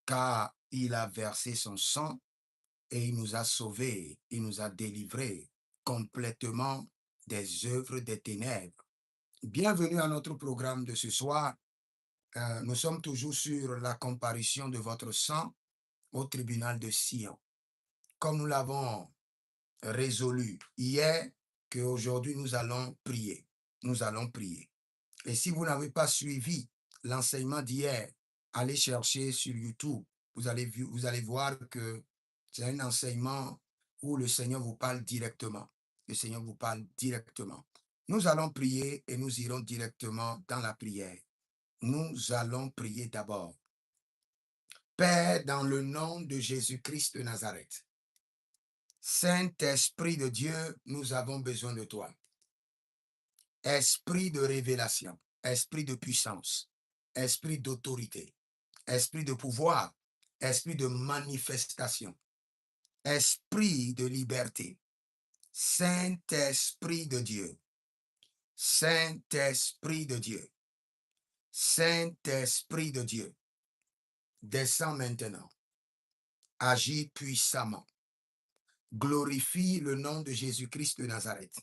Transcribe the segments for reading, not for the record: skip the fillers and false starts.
car il a versé son sang et il nous a sauvés, il nous a délivrés complètement des œuvres des ténèbres. Bienvenue à notre programme de ce soir. Nous sommes toujours sur la comparution de votre sang au tribunal de Sion. Comme nous l'avons résolu hier, qu'aujourd'hui nous allons prier. Nous allons prier. Et si vous n'avez pas suivi l'enseignement d'hier, allez chercher sur YouTube. Vous allez voir que c'est un enseignement où le Seigneur vous parle directement. Le Seigneur vous parle directement. Nous allons prier et nous irons directement dans la prière. Nous allons prier d'abord. Père, dans le nom de Jésus-Christ de Nazareth, Saint-Esprit de Dieu, nous avons besoin de toi. Esprit de révélation, esprit de puissance, esprit d'autorité, esprit de pouvoir, esprit de manifestation, esprit de liberté, Saint-Esprit de Dieu, Saint-Esprit de Dieu, Saint-Esprit de Dieu, descends maintenant, agis puissamment, glorifie le nom de Jésus-Christ de Nazareth,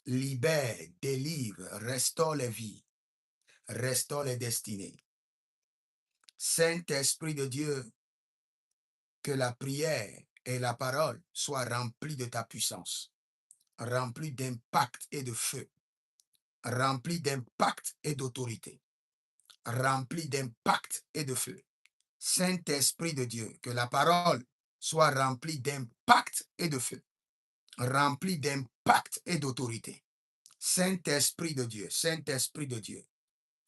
libère, délivre, restaure les vies, restaure les destinées. Saint-Esprit de Dieu, que la prière et la parole soient remplies de ta puissance, remplies d'impact et de feu, remplies d'impact et d'autorité, remplies d'impact et de feu. Saint-Esprit de Dieu, que la parole soit remplie d'impact et de feu, remplie d'impact et d'autorité. Saint-Esprit de Dieu, Saint-Esprit de Dieu,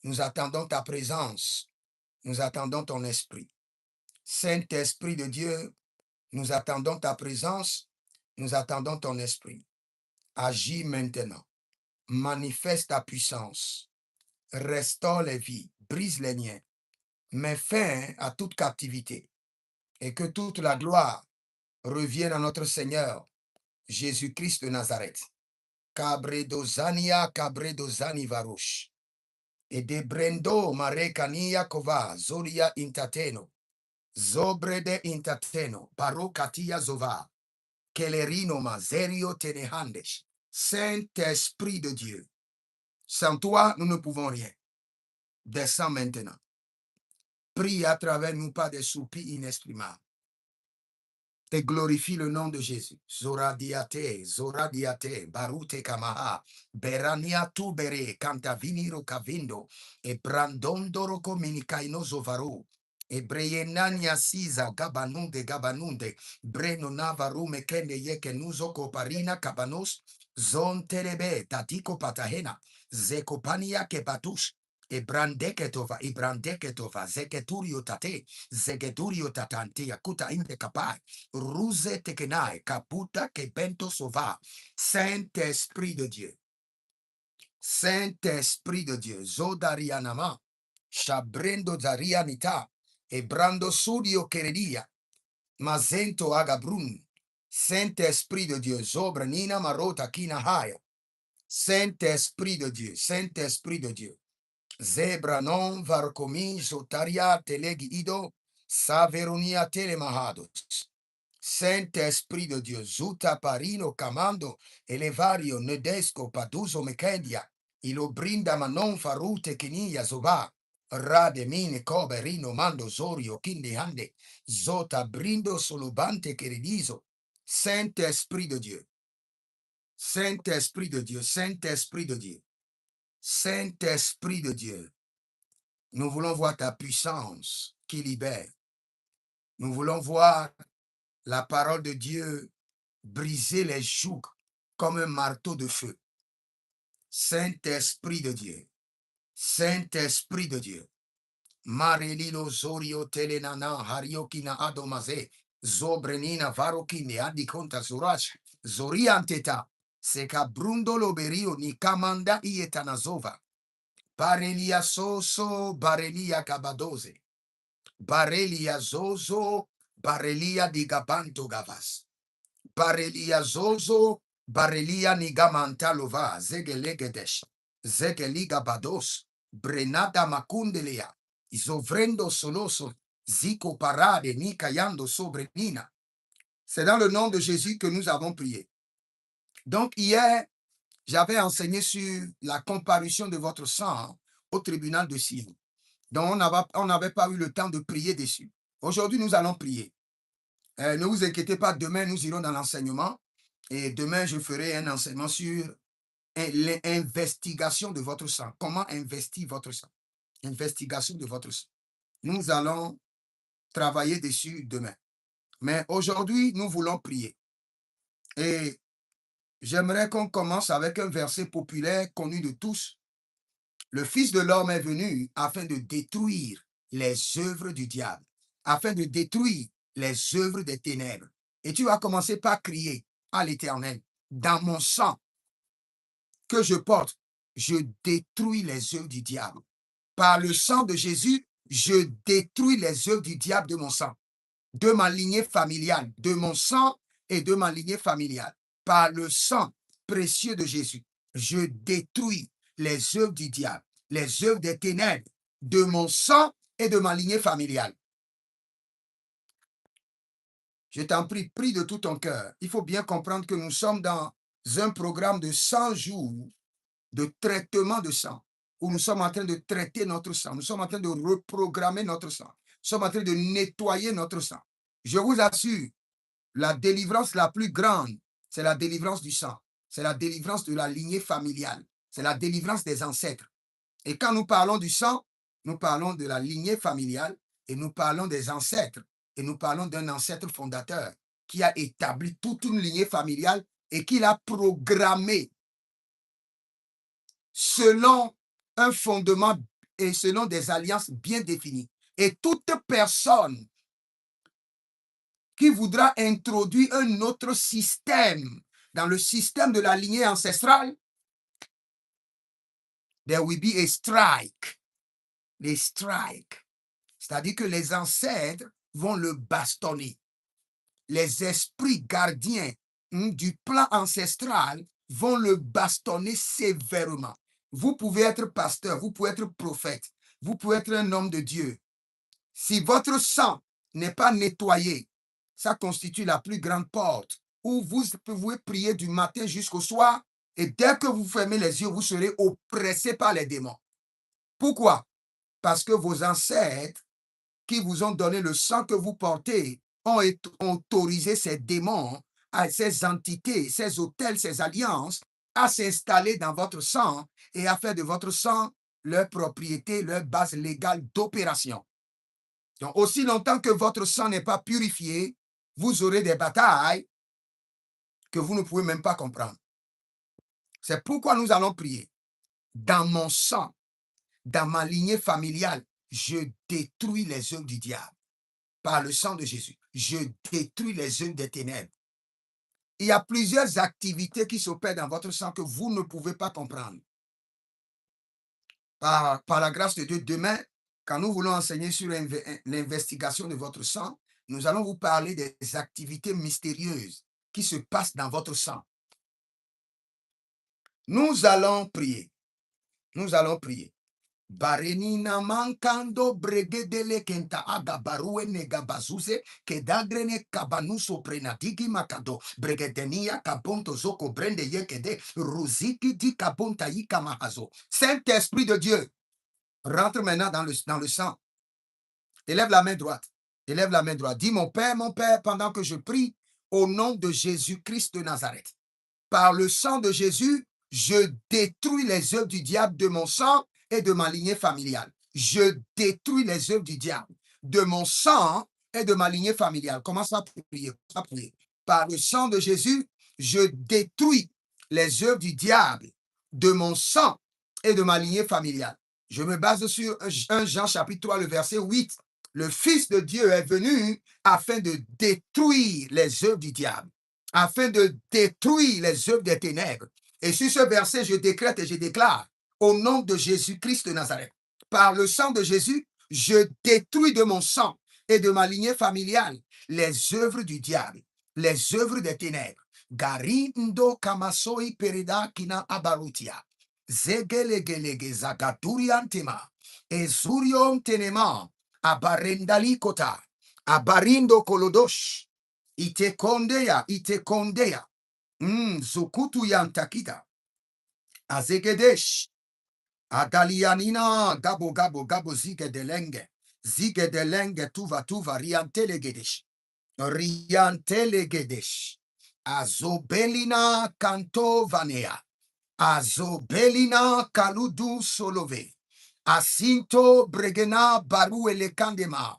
nous attendons ta présence, nous attendons ton esprit. Saint-Esprit de Dieu, nous attendons ta présence, nous attendons ton esprit. Agis maintenant, manifeste ta puissance, restaure les vies, brise les liens, mets fin à toute captivité et que toute la gloire revienne à notre Seigneur Jésus-Christ de Nazareth. Cabredozania, Cabredozani Varouche. Et de Brendo, Marekania Kova, Zoria Intateno, Zobrede Intateno, Barokatia Zova, Kelerino Mazerio Tenehandesh. Saint-Esprit de Dieu, sans toi, nous ne pouvons rien. Descends maintenant. Prie à travers nous par des soupirs inexprimables. Te glorifie le nom de Jésus. Zoradiate, Zoradiate, Barute Kamaha, Berania Tubere, Cantaviniro Cavindo, e Brandondoro Cominikaino Zovaru, e Breyenania Siza, Gabanunde, Gabanunde, Breno Navarume Kende Yeke Nuzo Coparina Cabanos, Zon Terebe, Tatiko Patahena, Zekopania Kepatush, Ibrandeketova, Zeketurio Tate, Zegeturio Tatante, Yakuta Indekapai, Ruse Tekenai, Kaputa Kebento Sova, Saint-Esprit de Dieu, Saint-Esprit de Dieu, Zodarianama, Shabrendo Zarianita, Ebrando Sudio Keredia, Mazento Agabrun, Saint-Esprit de Dieu, Zobranina Marota Kinahaya, Saint-Esprit de Dieu, Saint-Esprit de Dieu. Zebra non varcomi zotaria telegi ido, saveronia telemahados. Saint-Esprit de Dieu, zuta parino camando, elevario nedesco paduso mecendia, ilo brinda manon farute kinia zova, rade mine coberino mando zorio kindi hande, zota brindo solubante queridizo. Saint-Esprit de Dieu, Saint-Esprit de Dieu, Saint-Esprit de Dieu. Saint-Esprit de Dieu, nous voulons voir ta puissance qui libère. Nous voulons voir la parole de Dieu briser les jougs comme un marteau de feu. Saint-Esprit de Dieu, Saint-Esprit de Dieu. Marililo Zorio Telenana Hariokina Adomaze, Zobrenina Varokine Adikonta Zurash, Zorianteta, Seka Brundolo Berio Nikamanda Ietanazova. Barelia soso, barelia cabadoze. Barelia zozo, barelia di gabanto gavas. Barelia zozo, barelia nigamantalova, zegelegedesh. Zegeliga bados, brenada macundelia. Isovrendo soloso, Ziko parade ni kayando sobrenina. C'est dans le nom de Jésus que nous avons prié. Donc hier, j'avais enseigné sur la comparution de votre sang au tribunal de Sion. Donc on n'avait pas eu le temps de prier dessus. Aujourd'hui, nous allons prier. Ne vous inquiétez pas, demain, nous irons dans l'enseignement. Et demain, je ferai un enseignement sur l'investigation de votre sang. Comment investir votre sang? Investigation de votre sang. Nous allons travailler dessus demain. Mais aujourd'hui, nous voulons prier. Et j'aimerais qu'on commence avec un verset populaire connu de tous. Le Fils de l'homme est venu afin de détruire les œuvres du diable, afin de détruire les œuvres des ténèbres. Et tu vas commencer par crier à l'Éternel, dans mon sang que je porte, je détruis les œuvres du diable. Par le sang de Jésus, je détruis les œuvres du diable de mon sang, de ma lignée familiale, de mon sang et de ma lignée familiale. Par le sang précieux de Jésus, je détruis les œuvres du diable, les œuvres des ténèbres, de mon sang et de ma lignée familiale. Je t'en prie, prie de tout ton cœur. Il faut bien comprendre que nous sommes dans un programme de 100 jours de traitement de sang, où nous sommes en train de traiter notre sang, nous sommes en train de reprogrammer notre sang, nous sommes en train de nettoyer notre sang. Je vous assure, la délivrance la plus grande, c'est la délivrance du sang, c'est la délivrance de la lignée familiale, c'est la délivrance des ancêtres. Et quand nous parlons du sang, nous parlons de la lignée familiale et nous parlons des ancêtres. Et nous parlons d'un ancêtre fondateur qui a établi toute une lignée familiale et qui l'a programmée selon un fondement et selon des alliances bien définies. Et toute personne qui voudra introduire un autre système dans le système de la lignée ancestrale, there will be a strike. Des strikes. C'est-à-dire que les ancêtres vont le bastonner. Les esprits gardiens du plan ancestral vont le bastonner sévèrement. Vous pouvez être pasteur, vous pouvez être prophète, vous pouvez être un homme de Dieu. Si votre sang n'est pas nettoyé, ça constitue la plus grande porte où vous pouvez prier du matin jusqu'au soir et dès que vous fermez les yeux, vous serez oppressé par les démons. Pourquoi? Parce que vos ancêtres qui vous ont donné le sang que vous portez ont autorisé ces démons, ces entités, ces hôtels, ces alliances à s'installer dans votre sang et à faire de votre sang leur propriété, leur base légale d'opération. Donc, aussi longtemps que votre sang n'est pas purifié, vous aurez des batailles que vous ne pouvez même pas comprendre. C'est pourquoi nous allons prier. Dans mon sang, dans ma lignée familiale, je détruis les œuvres du diable. Par le sang de Jésus, je détruis les œuvres des ténèbres. Il y a plusieurs activités qui s'opèrent dans votre sang que vous ne pouvez pas comprendre. Par la grâce de Dieu, demain, quand nous voulons enseigner sur l'investigation de votre sang, nous allons vous parler des activités mystérieuses qui se passent dans votre sang. Nous allons prier. Nous allons prier. Barenina mankando bregedele kenta aga barue nega bazuze ke dagrene kabanuso prenadigi makado bregedenia kabonto zoko brende yekede ruziki di kabonta yika mahazo. Saint-Esprit de Dieu, rentre maintenant dans le sang. Élève la main droite. Élève la main droite. Dis mon Père, pendant que je prie au nom de Jésus-Christ de Nazareth. Par le sang de Jésus, je détruis les œuvres du diable de mon sang et de ma lignée familiale. Je détruis les œuvres du diable de mon sang et de ma lignée familiale. Commence à prier. Par le sang de Jésus, je détruis les œuvres du diable de mon sang et de ma lignée familiale. Je me base sur 1 Jean chapitre 3, le verset 8. Le Fils de Dieu est venu afin de détruire les œuvres du diable, afin de détruire les œuvres des ténèbres. Et sur ce verset, je décrète et je déclare, au nom de Jésus-Christ de Nazareth, par le sang de Jésus, je détruis de mon sang et de ma lignée familiale les œuvres du diable, les œuvres des ténèbres. Garindo kamasoi perida kina abarutia. Zegelegelege zagaturiantema. Ezurion tenema. abarendali kota, abarindo kolodosh, ite kondeya, zukutu yantakita, azegedesh, adalianina, gabo, zige delenge, tuva, riantelegedesh, azobelina kantovanea, azobelina kaludu solove, asinto bregena baru elekandema,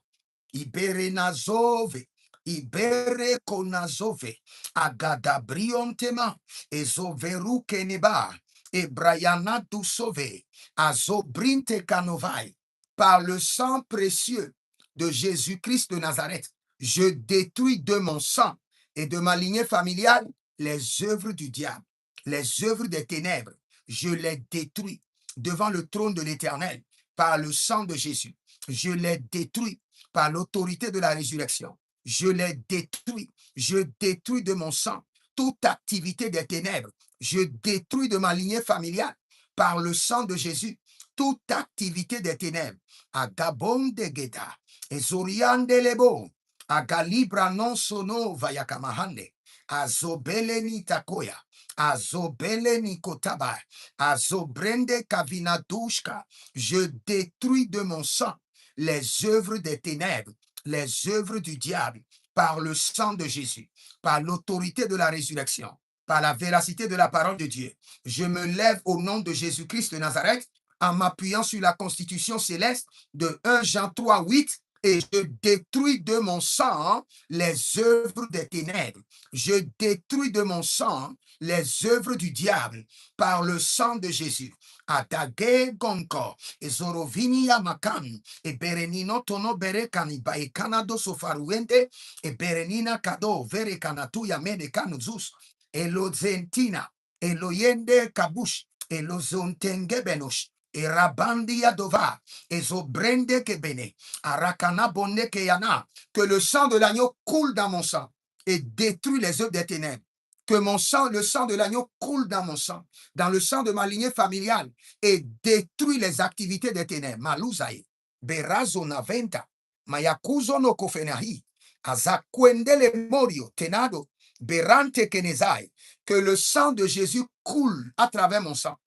Iberenazove, Ibere konazove, agadabriontema, ezoveru keneba, ebrayana dusove, azobrinte kanovai. Par le sang précieux de Jésus-Christ de Nazareth, je détruis de mon sang et de ma lignée familiale les œuvres du diable, les œuvres des ténèbres. Je les détruis devant le trône de l'Éternel par le sang de Jésus. Je les détruis par l'autorité de la résurrection. Je les détruis. Je détruis de mon sang toute activité des ténèbres. Je détruis de ma lignée familiale par le sang de Jésus toute activité des ténèbres. Agabon de Geda, Ezorian de Lebo, Agalibra non sono vayakamahande, Azobele ni takoya, Azobele ni kotaba, Azobrende kavinadushka. Je détruis de mon sang les œuvres des ténèbres, les œuvres du diable, par le sang de Jésus, par l'autorité de la résurrection, par la véracité de la parole de Dieu. Je me lève au nom de Jésus-Christ de Nazareth en m'appuyant sur la constitution céleste de 1 Jean 3:8 et je détruis de mon sang les œuvres des ténèbres. Je détruis de mon sang les œuvres du diable par le sang de Jésus. Adage gonko, ezorovini ya makan, e berenino tono bere kaniba e kanado sofaruente, e berenina kado vere kanatu ya mene kanuzus, elozentina, eloyende kabush, elozontenge benosh, e rabandi ya dova, ezobrende ke bene, arakana bonne ke yana, que le sang de l'agneau coule dans mon sang et détruit les œuvres des ténèbres. Que mon sang, le sang de l'agneau coule dans mon sang, dans le sang de ma lignée familiale et détruit les activités des ténèbres. Maluzae, Berazo Naventa, Mayakuzo no Kofenahi, Azakwendele Morio, Tenado, Berante Kenezai. Que le sang de Jésus coule à travers mon sang,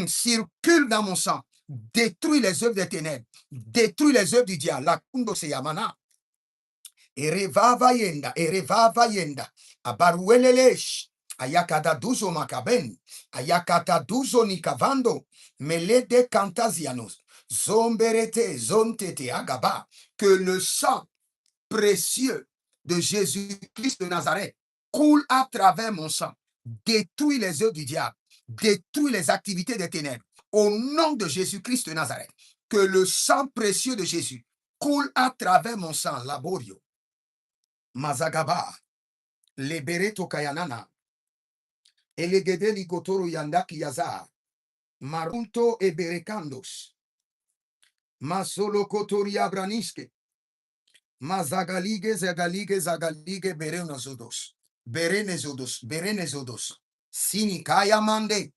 circule dans mon sang, détruit les œuvres des ténèbres, détruit les œuvres du diable. La Kundo Seyamana. Erevava yenda, abaruelelesh, ayakata duzo makaben, ayakata duzo nikavando, melede cantazianos, zomberete, zontete agaba, que le sang précieux de Jésus-Christ de Nazareth coule à travers mon sang, détruit les œuvres du diable, détruit les activités des ténèbres, au nom de Jésus-Christ de Nazareth, que le sang précieux de Jésus coule à travers mon sang, laborio. Mazagaba, Lebereto Kayanana, Elegede Ligotoro Yandaki Yaza, Marunto Eberekandos, Masolo Kotoria Braniske, Zagalige, Berenezodos, Sini Kaya Mande,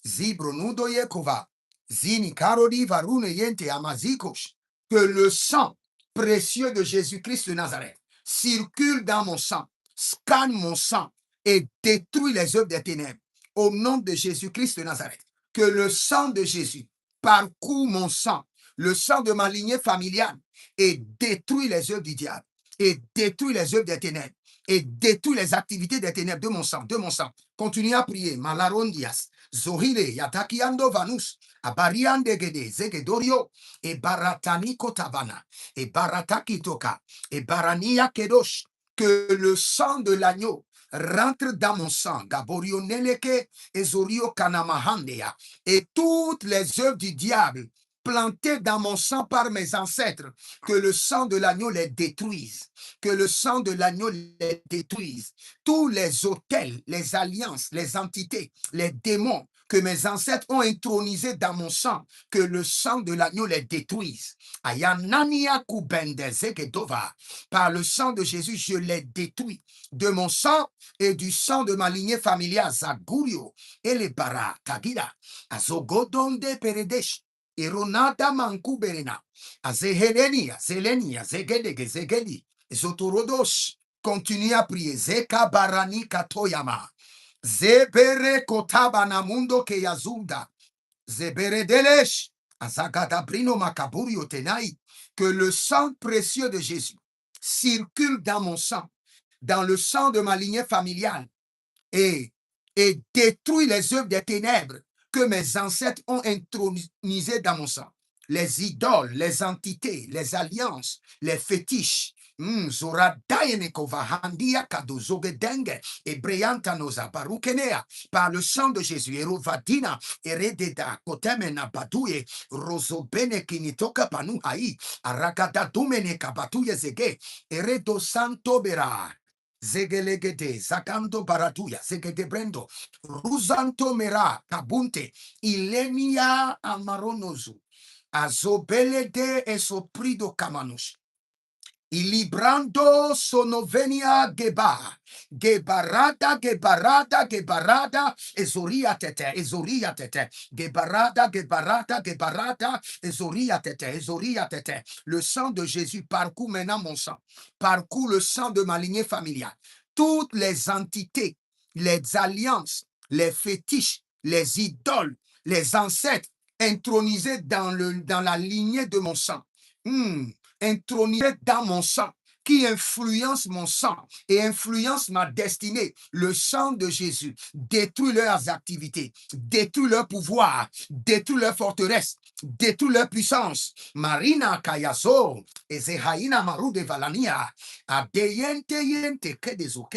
Zibronudo Yekova, Zini Karodi Varune Yente Amazikos, que le sang précieux de Jésus-Christ de Nazareth circule dans mon sang, scanne mon sang et détruit les œuvres des ténèbres. Au nom de Jésus-Christ de Nazareth, que le sang de Jésus parcourt mon sang, le sang de ma lignée familiale et détruit les œuvres du diable, et détruit les œuvres des ténèbres, et détruit les activités des ténèbres de mon sang, de mon sang. Continuez à prier. Malarondias, Zohire, Yatakiando Vanus, Abariande Gede, Zegedorio, et Baratani Kotabana, et Barataki Toka, et Barania Kedosh, que le sang de l'agneau rentre dans mon sang, Gaborio Neleke, et Zorio Kanamahandea, et toutes les œuvres du diable plantées dans mon sang par mes ancêtres, que le sang de l'agneau les détruise, que le sang de l'agneau les détruise. Tous les autels, les alliances, les entités, les démons que mes ancêtres ont intronisés dans mon sang, que le sang de l'agneau les détruise. Ayanania kubendezegedova. Par le sang de Jésus, je les détruis de mon sang et du sang de ma lignée familiale, Zagurio, et les bara, Tagida, Azogodonde Peredesh, Eronada mankuberena. Azehelenia, zelenia, zegedege, zegedi. Zotorodos. Continue à prier. Zeka barani katoyama. Zebere kotabana mundo ke yazunda. Zebere delesh. Azagada brino makaburio tenai. Que le sang précieux de Jésus circule dans mon sang, dans le sang de ma lignée familiale et, et détruit les œuvres des ténèbres que mes ancêtres ont intronisées dans mon sang. Les idoles, les entités, les alliances, les fétiches. Zoradayenekova kadozogedenge et Briantanosa barukenea par le sang de Jésus. Erovadina erededa kotemena badouye rosobene kinitoka panu hai arakada dumene kabatuye zege eredo santo bera. Zegelegede, Zakando Baratuya, Zegede Brendo, Ruzanto Mera, Kabunte, Ilenia Amaronozu, Azobelede Esoprido Kamanush. Ilibrando sonovenia geba. Gebarada, gebarada, gebarada, ezoria tete. Gebarada, gebarada, gebarada, ezoria tete. Le sang de Jésus parcourt maintenant mon sang. Parcourt le sang de ma lignée familiale. Toutes les entités, les alliances, les fétiches, les idoles, les ancêtres intronisés dans la lignée de mon sang. Intronisé dans mon sang, qui influence mon sang et influence ma destinée. Le sang de Jésus détruit leurs activités, détruit leur pouvoir, détruit leur forteresse, détruit leur puissance. Marina Kayaso, Ezehaina Maru de Valania, Adeyente Yente, Kedezo,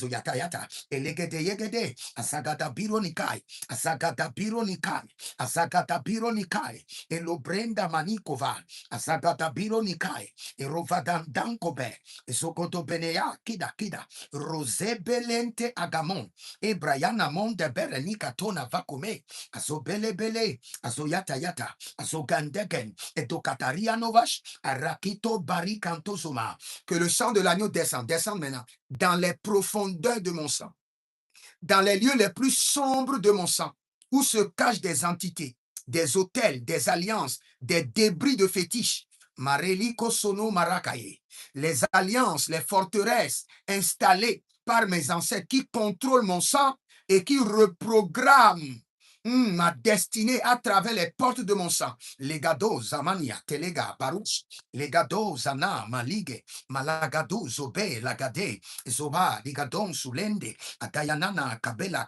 Yata, Elegede Yegede, Asagata Bironikai, Asagata Bironikai, Elobrenda Manikova, Asagata Bironikai, Erovadan Dankobe, Sokoto Benea, Kida, Rosebelente Agamon, Ebrayana Monde Berenika Tona Vakume, Azobele, Azoyata, Azogandegen, Edokataria Novash, Arakito Barikantosoma. Que le sang de l'agneau descende maintenant dans les profondeurs de mon sang, dans les lieux les plus sombres de mon sang, où se cachent des entités, des autels, des alliances, des débris de fétiches. Mareliko sono marakaye. Les alliances, les forteresses installées par mes ancêtres qui contrôlent mon sang et qui reprogramment ma destinée à travers les portes de mon sang. Legado, Zamania, Telega, Baruch, Legado, Zana, Malige, Malagado, Zobe, Lagade, Zoba, Ligadon, Sulende, Atayanana, Kabela,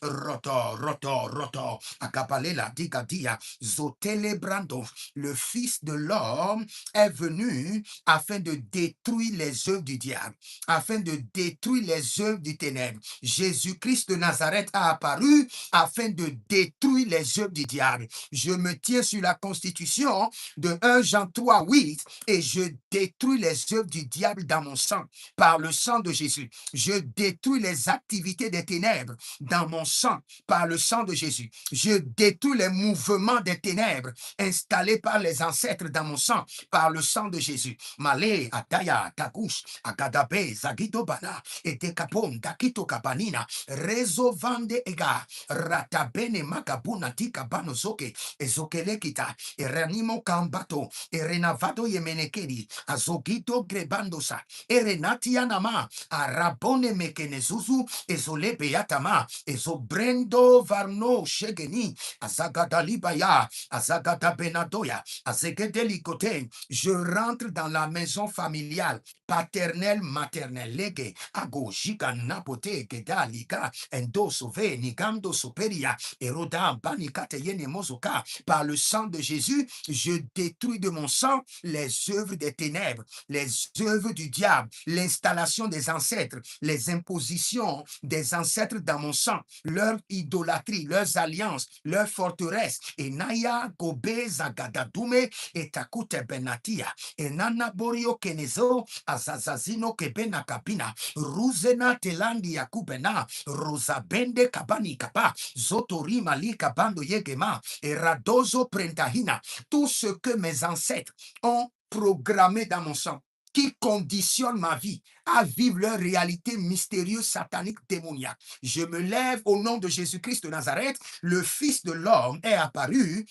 Roto, Akabalela, Digadia, Zotele Brando. Le Fils de l'homme est venu afin de détruire les œuvres du diable, afin de détruire les œuvres du ténèbre. Jésus-Christ de Nazareth a apparu afin de détruire les œuvres du diable. Je me tiens sur la constitution de 1 Jean 3:8 et je détruis les œuvres du diable dans mon sang, par le sang de Jésus. Je détruis les activités des ténèbres dans mon sang, par le sang de Jésus. Je détruis les mouvements des ténèbres installés par les ancêtres dans mon sang, par le sang de Jésus. Malé, Ataya, Takush, Akadabe, Zagitobana, et Dekapon, Dakito Kabanina, Rezo Vande Ega, Ratabene Makabuna Tika Banozoke, Ezokelekita, Eranimo Kambato, Erenavado Yemenekeri, Azogito Grebandosa, Erenatia Nama, Arabone Mekenezuzu, Ezolebe Yatama, Ezobrendo Varno Shegeni, Azagadalibaya, Azagadabenadoya, Azegedelicote. Je rentre dans la maison familiale, paternelle, maternelle, lege, ago, giga, napote, geda, liga, endo, sove, nigando, soperia, eroda, banikate, yene, mozoka. Par le sang de Jésus, je détruis de mon sang les œuvres des ténèbres, les œuvres du diable, l'installation des ancêtres, les impositions des ancêtres dans mon sang, leur idolâtrie, leurs alliances, leurs forteresses. Et Naya, Gobe, Zagadadume, et Takute Benatia, et Nana Borio Kenezo, Azazazino Kebena Kapina, Ruzena Telandi Yakubena, Rosabende Kabani Kapa, Zotori Malika Bando Yegema, et Radozo Prentahina. Tout ce que mes ancêtres ont programmé dans mon sang, qui conditionnent ma vie à vivre leur réalité mystérieuse, satanique, démoniaque. Je me lève au nom de Jésus-Christ de Nazareth. Le Fils de l'homme est apparu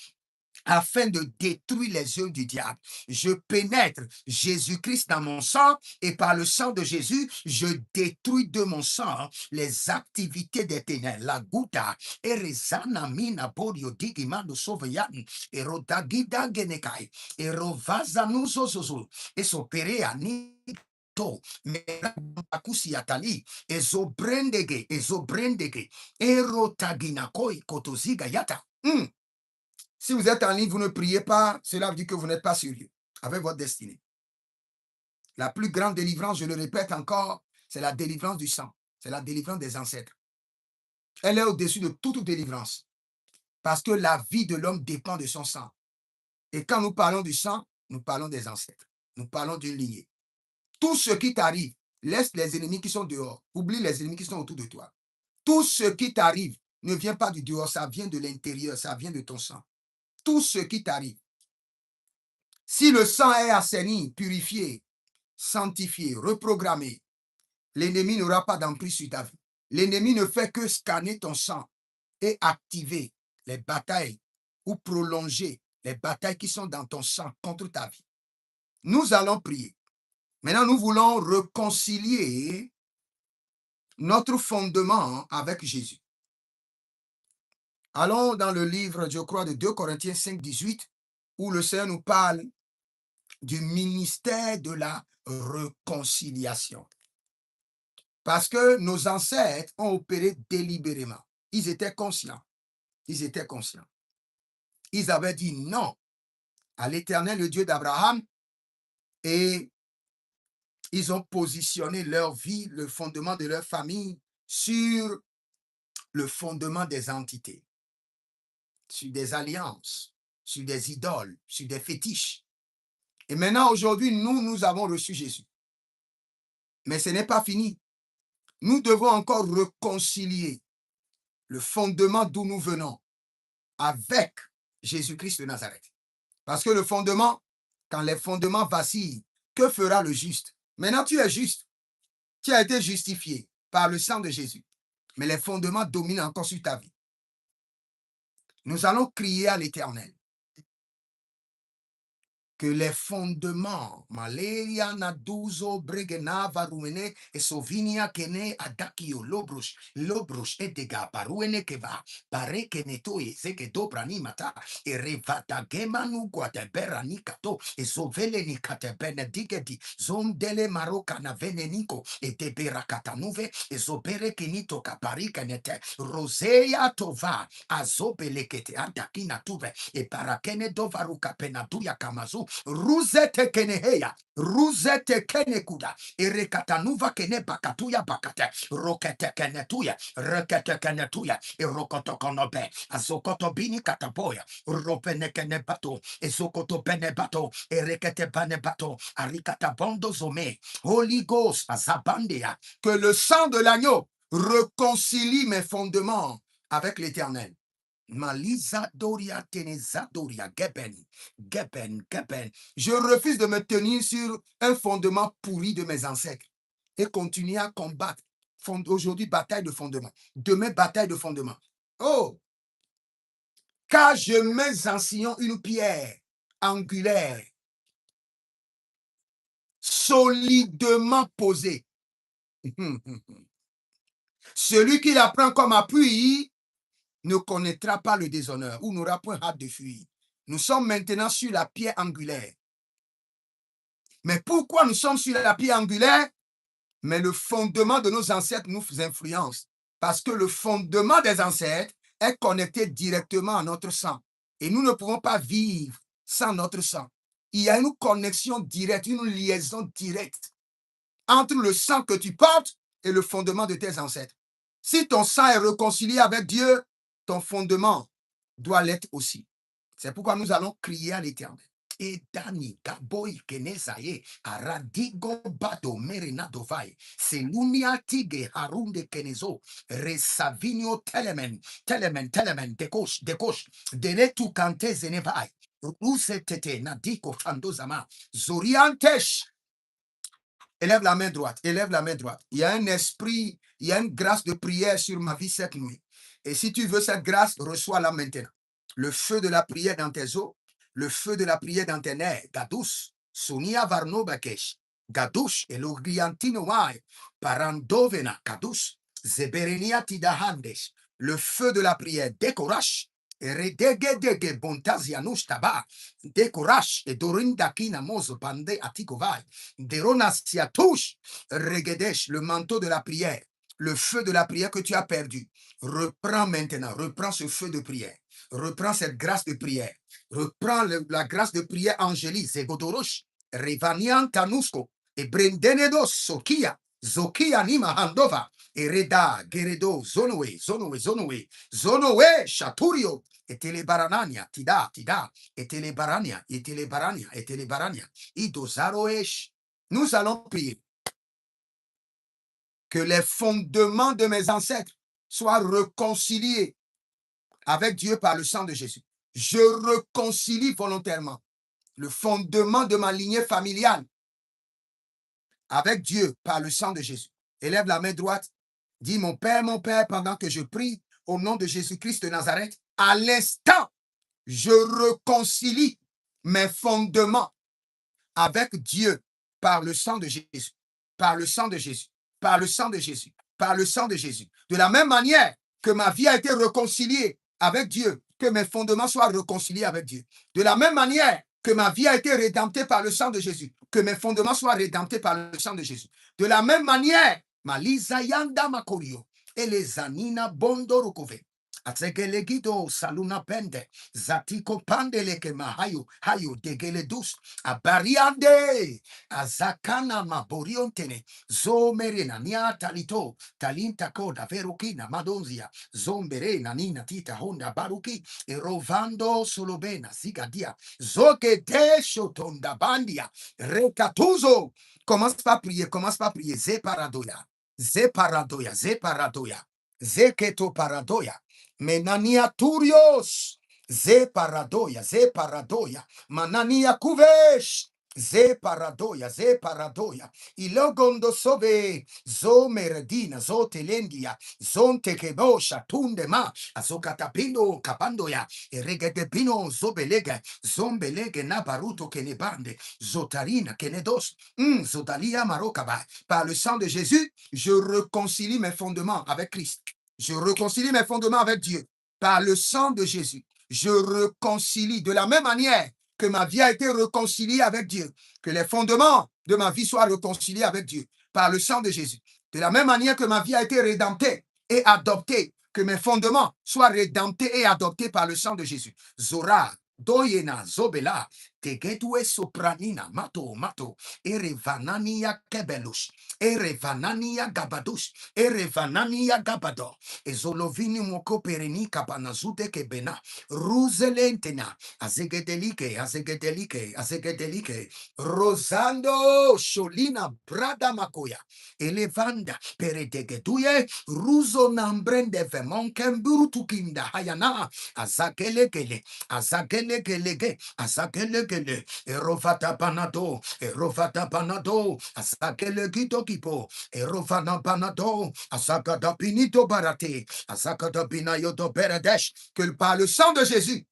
afin de détruire les œuvres du diable. Je pénètre Jésus-Christ dans mon sang et par le sang de Jésus, je détruis de mon sang les activités des ténèbres. La gouda, erezana mina borio digimando soveyan, erodagida genekai, erovazanu zozozo, esoperea ni to merakusi atali ezobrendege erotaginakoi kotoziga yata. Si vous êtes en ligne, vous ne priez pas, cela veut dire que vous n'êtes pas sérieux avec votre destinée. La plus grande délivrance, je le répète encore, c'est la délivrance du sang. C'est la délivrance des ancêtres. Elle est au-dessus de toute délivrance. Parce que la vie de l'homme dépend de son sang. Et quand nous parlons du sang, nous parlons des ancêtres. Nous parlons d'une lignée. Tout ce qui t'arrive, laisse les ennemis qui sont dehors. Oublie les ennemis qui sont autour de toi. Tout ce qui t'arrive ne vient pas du dehors, ça vient de l'intérieur, ça vient de ton sang. Tout ce qui t'arrive. Si le sang est assaini, purifié, sanctifié, reprogrammé, l'ennemi n'aura pas d'emprise sur ta vie. L'ennemi ne fait que scanner ton sang et activer les batailles ou prolonger les batailles qui sont dans ton sang contre ta vie. Nous allons prier. Maintenant, nous voulons réconcilier notre fondement avec Jésus. Allons dans le livre, je crois, de 2 Corinthiens 5, 18, où le Seigneur nous parle du ministère de la réconciliation. Parce que nos ancêtres ont opéré délibérément. Ils étaient conscients. Ils étaient conscients. Ils avaient dit non à l'Éternel, le Dieu d'Abraham, et ils ont positionné leur vie, le fondement de leur famille, sur le fondement des entités, sur des alliances, sur des idoles, sur des fétiches. Et maintenant, aujourd'hui, nous avons reçu Jésus. Mais ce n'est pas fini. Nous devons encore réconcilier le fondement d'où nous venons avec Jésus-Christ de Nazareth. Parce que le fondement, quand les fondements vacillent, que fera le juste? Maintenant, tu es juste. Tu as été justifié par le sang de Jésus. Mais les fondements dominent encore sur ta vie. Nous allons crier à l'Éternel que les fondements, Malaria, Naduzo, Bregena, Varumene, et Sovinia, Kene, Adakio, Lobrush, Edega, Baruene, Keva, Bareke, Neto, et Zegedo, Branimata, et Revata, Gemanu, Guadebera, Nikato, et Sovele, Nikate, Benedigedi, Zondele, Maroka, Navenenico, et Debera, Katanuve, et Zobere, Kinito, Kapari, Kenete, Rosea, Tova, Azobele, Kete, Adakina, Tuve, et Parakene, Dovaruka, Penaduya, Kamazu, Ruzete keneheya, ruzete kenekuda, erekatanuva kene bakatuya bakate, rokete kenetuya, rekete kenetuya, erokoto konobe, azokoto bini kataboya, ropene kene bato, ezokoto bene bato, erekete bane bato, arikata bondo zome, Holy Ghost, azabandia, que le sang de l'agneau réconcilie mes fondements avec l'Éternel. Malisa Doria Teneza Doria Geben. Je refuse de me tenir sur un fondement pourri de mes ancêtres et continuer à combattre. Aujourd'hui, bataille de fondement. Demain, bataille de fondement. Oh! Car je mets en Sion une pierre angulaire, solidement posée. Celui qui la prend comme appui ne connaîtra pas le déshonneur ou n'aura point hâte de fuir. Nous sommes maintenant sur la pierre angulaire. Mais pourquoi nous sommes sur la pierre angulaire? Mais le fondement de nos ancêtres nous influence. Parce que le fondement des ancêtres est connecté directement à notre sang. Et nous ne pouvons pas vivre sans notre sang. Il y a une connexion directe, une liaison directe entre le sang que tu portes et le fondement de tes ancêtres. Si ton sang est réconcilié avec Dieu, ton fondement doit l'être aussi. C'est pourquoi nous allons crier à l'Éternel. Et Dani, Gaboy, Kenesaye, Aradigo Bado, Merenado Vai, Selumia Tige, Harunde Kenezo, Resavinio Telemen, Dekosh, Denetu Kante Zenevai, Rusetete, Nadiko Fandozama, Zoriantesh, Élève la main droite, élève la main droite. Il y a un esprit, il y a une grâce de prière sur ma vie cette nuit. Et si tu veux cette grâce, reçois-la maintenant. Le feu de la prière dans tes os, le feu de la prière dans tes nerfs. Gadus, Sonia Varno Bakesh, Gadouche, Elogriantino Wai, Parandovena, Gadus, Zeberenia Tidahandes. Le feu de la prière, décourage. Redegedege bontazianush taba, décourage. Et dorindakina mozo bande atikovai. Deronasia touche, Regedesh, le manteau de la prière, le feu de la prière que tu as perdu. Reprends maintenant, reprends ce feu de prière, reprends cette grâce de prière, reprends la grâce de prière angélique, Zegodorosh, Revanian Tanusko, et Brendenedo Sokia, Zokia Nima Handova, et Reda, Geredo, Zonoe, Zonoe, Zonoe, Zonoe, Chaturio, et Telebaranania, Tida, Tida, et Telebarania, et Telebarania, et Telebarania, Idozaroesh. Nous allons prier que les fondements de mes ancêtres soient réconciliés avec Dieu par le sang de Jésus. Je réconcilie volontairement le fondement de ma lignée familiale avec Dieu par le sang de Jésus. Élève la main droite, dis mon Père, pendant que je prie au nom de Jésus-Christ de Nazareth, à l'instant, je réconcilie mes fondements avec Dieu par le sang de Jésus, par le sang de Jésus, par le sang de Jésus, par le sang de Jésus. De la même manière que ma vie a été réconciliée avec Dieu, que mes fondements soient réconciliés avec Dieu. De la même manière que ma vie a été rédemptée par le sang de Jésus, que mes fondements soient rédemptés par le sang de Jésus. De la même manière, Malisa Yanda Makorio et les Anina Bondorokove. Atsegelegido saluna pende zatiko pandele ke mahayo hayo degele dus abariande azakana maboriontene zomerena nia talito talinta koda verukina madonzia zomberena nina tita honda baruki erovando solobena zigadia zoke desho tonda bandia rekatuzo. Commence pas à prier, zeparadoya, zeparadoya, zeparadoya, zeketo paradoya. Menania Turios, Zeparadoya, Manania Kuvesh, Zeparadoya, Ilogondo Sobe, Zomeredina, Zotelendia, Zonte Kebosha, Tundema, Azokatapino, Kapandoya, Eregedepino, Zobelega, Zombelege, Nabaruto, Kenebande, Zotarina, Kenedos, Zodalia Marokaba. Par le sang de Jésus, je réconcilie mes fondements avec Christ. Je réconcilie mes fondements avec Dieu par le sang de Jésus. Je réconcilie de la même manière que ma vie a été réconciliée avec Dieu, que les fondements de ma vie soient réconciliés avec Dieu par le sang de Jésus. De la même manière que ma vie a été rédemptée et adoptée, que mes fondements soient rédemptés et adoptés par le sang de Jésus. Zora, Doyena, Zobela, Tegetue Sopranina, Mato, Erevanania Kebelush, Erevanania Gabadush, Erevanania Gabado, Ezolovini Moko Pereni Kapanazute Kebena, Ruzelentena, Azegedelike, Rosando Sholina Brada Makoya, Elevanda Peredegeduye, Ruzo Nambrende Vemon Kemburu Tukinda Hayana, Azagelegele, Erovata Panado, Asakele Gito Kipo, Erovana Panado, Asakada Pinito Barate, Asakada Pinayoto Peredesh, que par le sang de Jésus,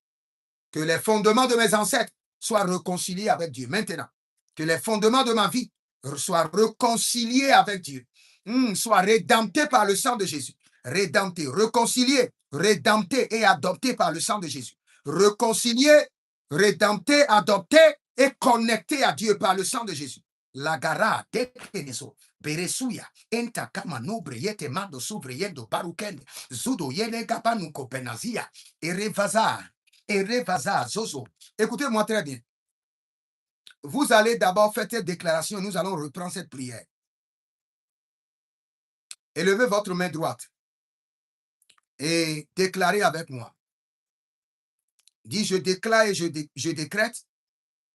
que les fondements de mes ancêtres soient réconciliés avec Dieu. Maintenant, que les fondements de ma vie soient réconciliés avec Dieu, soient rédemptés par le sang de Jésus. Rédemptés, réconciliés, rédemptés et adoptés par le sang de Jésus. Réconciliés, rédemptés, adoptés et connectés à Dieu par le sang de Jésus. Lagara, Dekeneso, Beresuya, Enta Kama Nobre, Yete Mando Subreyendo, Baruken, Zudo Yene Gabanu Kopenazia, Erevaza, Zozo. Écoutez-moi très bien. Vous allez d'abord faire cette déclaration. Nous allons reprendre cette prière. Élevez votre main droite et déclarez avec moi. Dis, je déclare et je décrète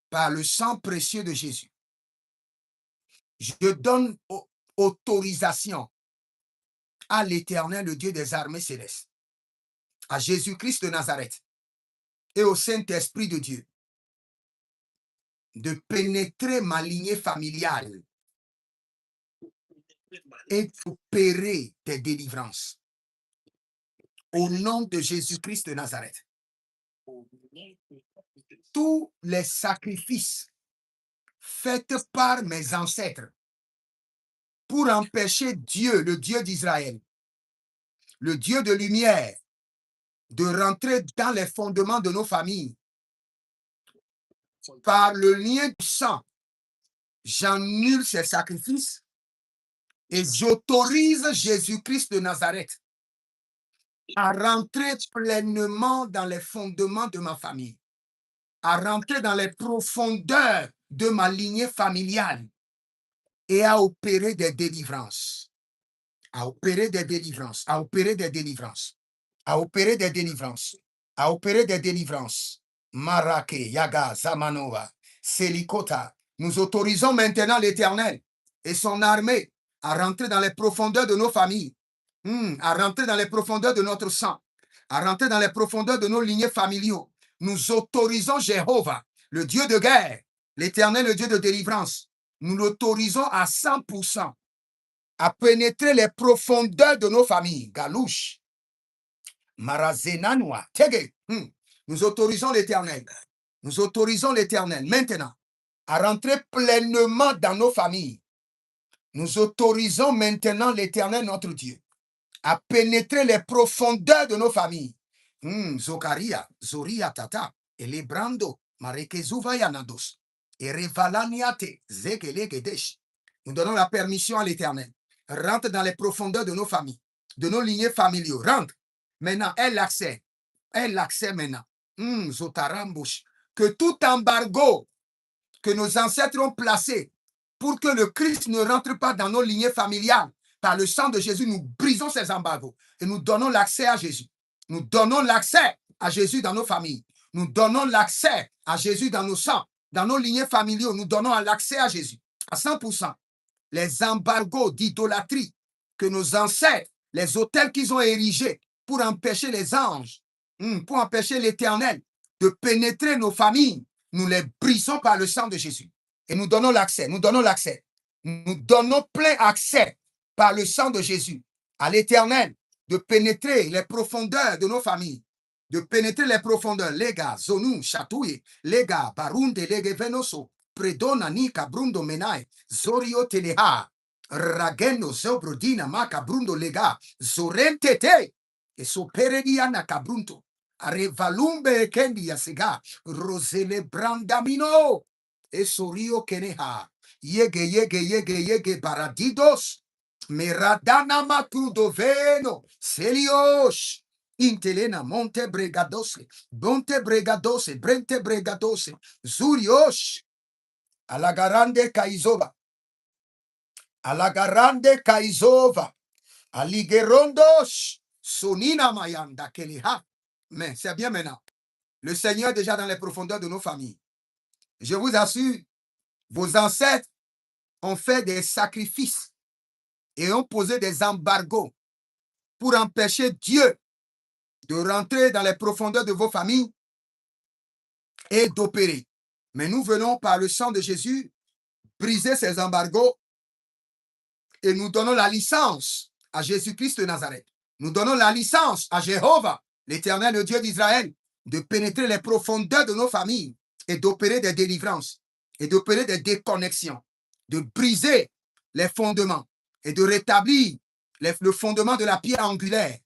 par le sang précieux de Jésus. Je donne autorisation à l'Éternel, le Dieu des armées célestes, à Jésus-Christ de Nazareth et au Saint-Esprit de Dieu de pénétrer ma lignée familiale et d'opérer des délivrances. Au nom de Jésus-Christ de Nazareth. Tous les sacrifices faits par mes ancêtres pour empêcher Dieu, le Dieu d'Israël, le Dieu de lumière, de rentrer dans les fondements de nos familles, par le lien du sang, j'annule ces sacrifices et j'autorise Jésus-Christ de Nazareth à rentrer pleinement dans les fondements de ma famille, à rentrer dans les profondeurs de ma lignée familiale et à opérer des délivrances, à opérer des délivrances, à opérer des délivrances, à opérer des délivrances, à opérer des délivrances. Marake, Yaga, Zamanova, Selikota. Nous autorisons maintenant l'Éternel et son armée à rentrer dans les profondeurs de nos familles, à rentrer dans les profondeurs de notre sang, à rentrer dans les profondeurs de nos lignées familiaux. Nous autorisons Jéhovah, le Dieu de guerre, l'Éternel, le Dieu de délivrance. Nous l'autorisons à 100% à pénétrer les profondeurs de nos familles. Galouche, Marazenanoa, Tege. Nous autorisons l'Éternel. Nous autorisons l'Éternel maintenant à rentrer pleinement dans nos familles. Nous autorisons maintenant l'Éternel, notre Dieu, à pénétrer les profondeurs de nos familles. Zokaria, Zoria Tata, Elebrando, Marekezuva Yanados, et Revalaniate, Zekelegedesh. Nous donnons la permission à l'Éternel. Rentre dans les profondeurs de nos familles, de nos lignées familiaux. Rentre. Maintenant, elle l'accès. Elle l'accès maintenant. Zotarambush. Que tout embargo que nos ancêtres ont placé pour que le Christ ne rentre pas dans nos lignées familiales, par le sang de Jésus, nous brisons ces embargos et nous donnons l'accès à Jésus. Nous donnons l'accès à Jésus dans nos familles. Nous donnons l'accès à Jésus dans nos sangs, dans nos lignées familiaux. Nous donnons l'accès à Jésus à 100%. Les embargos d'idolâtrie que nos ancêtres, les autels qu'ils ont érigés pour empêcher les anges, pour empêcher l'Éternel de pénétrer nos familles, nous les brisons par le sang de Jésus. Et nous donnons l'accès, nous donnons l'accès. Nous donnons plein accès par le sang de Jésus à l'Éternel de pénétrer les profondeurs de nos familles, de pénétrer les profondeurs. Les gars, Zonou, Chatouille, les gars, Barunde, les Venoso, Predona, Nika, Brundo, Menai, Zorio, Teleha, Rageno, Zobrodina, Maka, Brundo, Lega, Zorentete, et Soperediana, Cabrunto. Revalumbe kendi yasega rosele brandamino e sorio keneha yege baradidos meradana macrudoveno celios intelena monte bregadose brente bregadose zurios alagarande kaizova aligerondos sonina mayanda keleha. Mais c'est bien maintenant. Le Seigneur est déjà dans les profondeurs de nos familles. Je vous assure, vos ancêtres ont fait des sacrifices et ont posé des embargos pour empêcher Dieu de rentrer dans les profondeurs de vos familles et d'opérer. Mais nous venons par le sang de Jésus briser ces embargos et nous donnons la licence à Jésus-Christ de Nazareth. Nous donnons la licence à Jéhovah, l'Éternel, le Dieu d'Israël, de pénétrer les profondeurs de nos familles et d'opérer des délivrances et d'opérer des déconnexions, de briser les fondements et de rétablir le fondement de la pierre angulaire.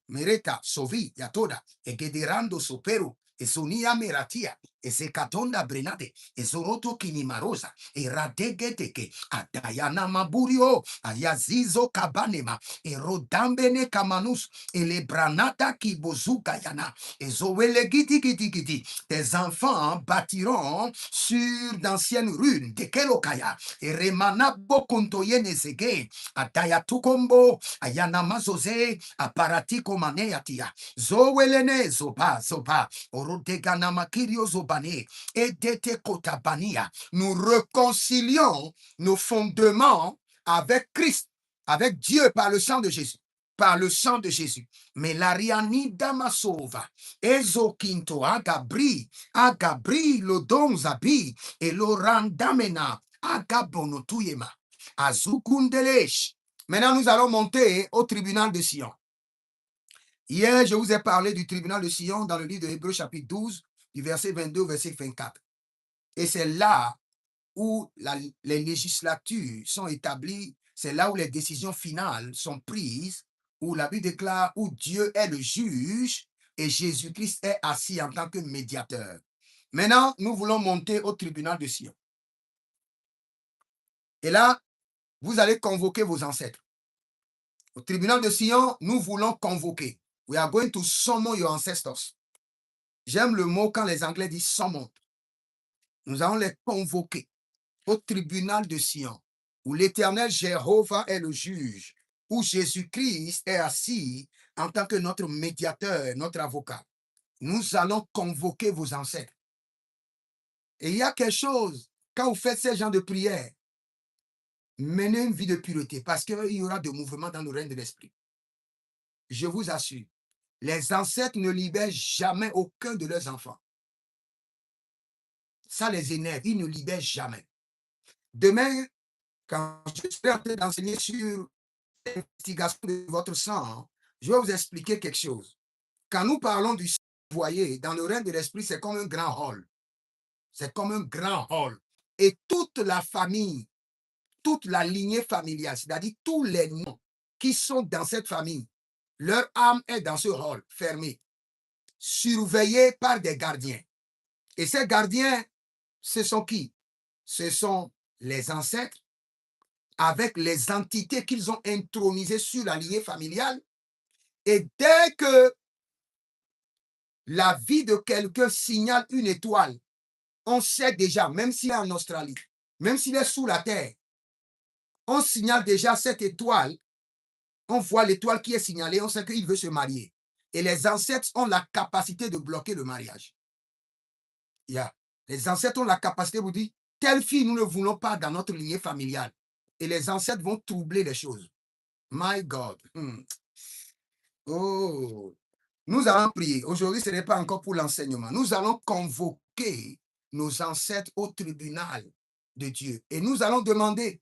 Mereta, Sovi, Yatoda, et Gederando Sopero, et Sonia Meratia, et Sekatonda Brenade, et Zoroto Kinimarosa, et Radegeteke, Adayana Maburio, Ayazizo Kabanema, et Rodambene Kamanus, et les Branata Kibozuka Yana, et Zoele Giti Giti Giti. Tes enfants bâtiront sur d'anciennes ruines, de Kelokaya, et Remana Bokontoyene Zege, Adayatukombo, Ayana Mazoze, Aparatiko Maneatia, Zoelene Zoba, Orodegana Makirio Zobane, Edete Kotabania. Nous réconcilions nos fondements avec Christ, avec Dieu par le sang de Jésus. Par le sang de Jésus. Mais l'Ariani Damasova, Ezokinto, Agabri, Lodonzabi, et Lorandamena, Agabonotuyema, Azukundelesh, Maintenant, nous allons monter au tribunal de Sion. Hier, je vous ai parlé du tribunal de Sion dans le livre de Hébreux chapitre 12, du verset 22 au verset 24. Et c'est là où les législatures sont établies, c'est là où les décisions finales sont prises, où la Bible déclare où Dieu est le juge et Jésus-Christ est assis en tant que médiateur. Maintenant, nous voulons monter au tribunal de Sion. Et là, vous allez convoquer vos ancêtres. Au tribunal de Sion, nous voulons convoquer. We are going to summon your ancestors. J'aime le mot quand les Anglais disent summon. Nous allons les convoquer au tribunal de Sion, où l'Éternel Jéhovah est le juge, où Jésus-Christ est assis en tant que notre médiateur, notre avocat. Nous allons convoquer vos ancêtres. Et il y a quelque chose, quand vous faites ces genres de prières, menez une vie de pureté, parce qu'il y aura de mouvements dans le règne de l'esprit. Je vous assure, les ancêtres ne libèrent jamais aucun de leurs enfants. Ça les énerve, ils ne libèrent jamais. Demain, quand je serai en train d'enseigner sur l'investigation de votre sang, je vais vous expliquer quelque chose. Quand nous parlons du sang, vous voyez, dans le règne de l'esprit, c'est comme un grand hall. C'est comme un grand hall. Et toute la famille, toute la lignée familiale, c'est-à-dire tous les noms qui sont dans cette famille, leur âme est dans ce hall fermé, surveillé par des gardiens. Et ces gardiens, ce sont qui? Ce sont les ancêtres avec les entités qu'ils ont intronisées sur la lignée familiale. Et dès que la vie de quelqu'un signale une étoile, on sait déjà, même s'il est en Australie, même s'il est sous la terre, on signale déjà cette étoile, on voit l'étoile qui est signalée, on sait qu'il veut se marier. Et les ancêtres ont la capacité de bloquer le mariage. Yeah. Les ancêtres ont la capacité de vous dire, telle fille, nous ne voulons pas dans notre lignée familiale. Et les ancêtres vont troubler les choses. My God. Oh. Nous allons prier. Aujourd'hui, ce n'est pas encore pour l'enseignement. Nous allons convoquer nos ancêtres au tribunal de Dieu. Et nous allons demander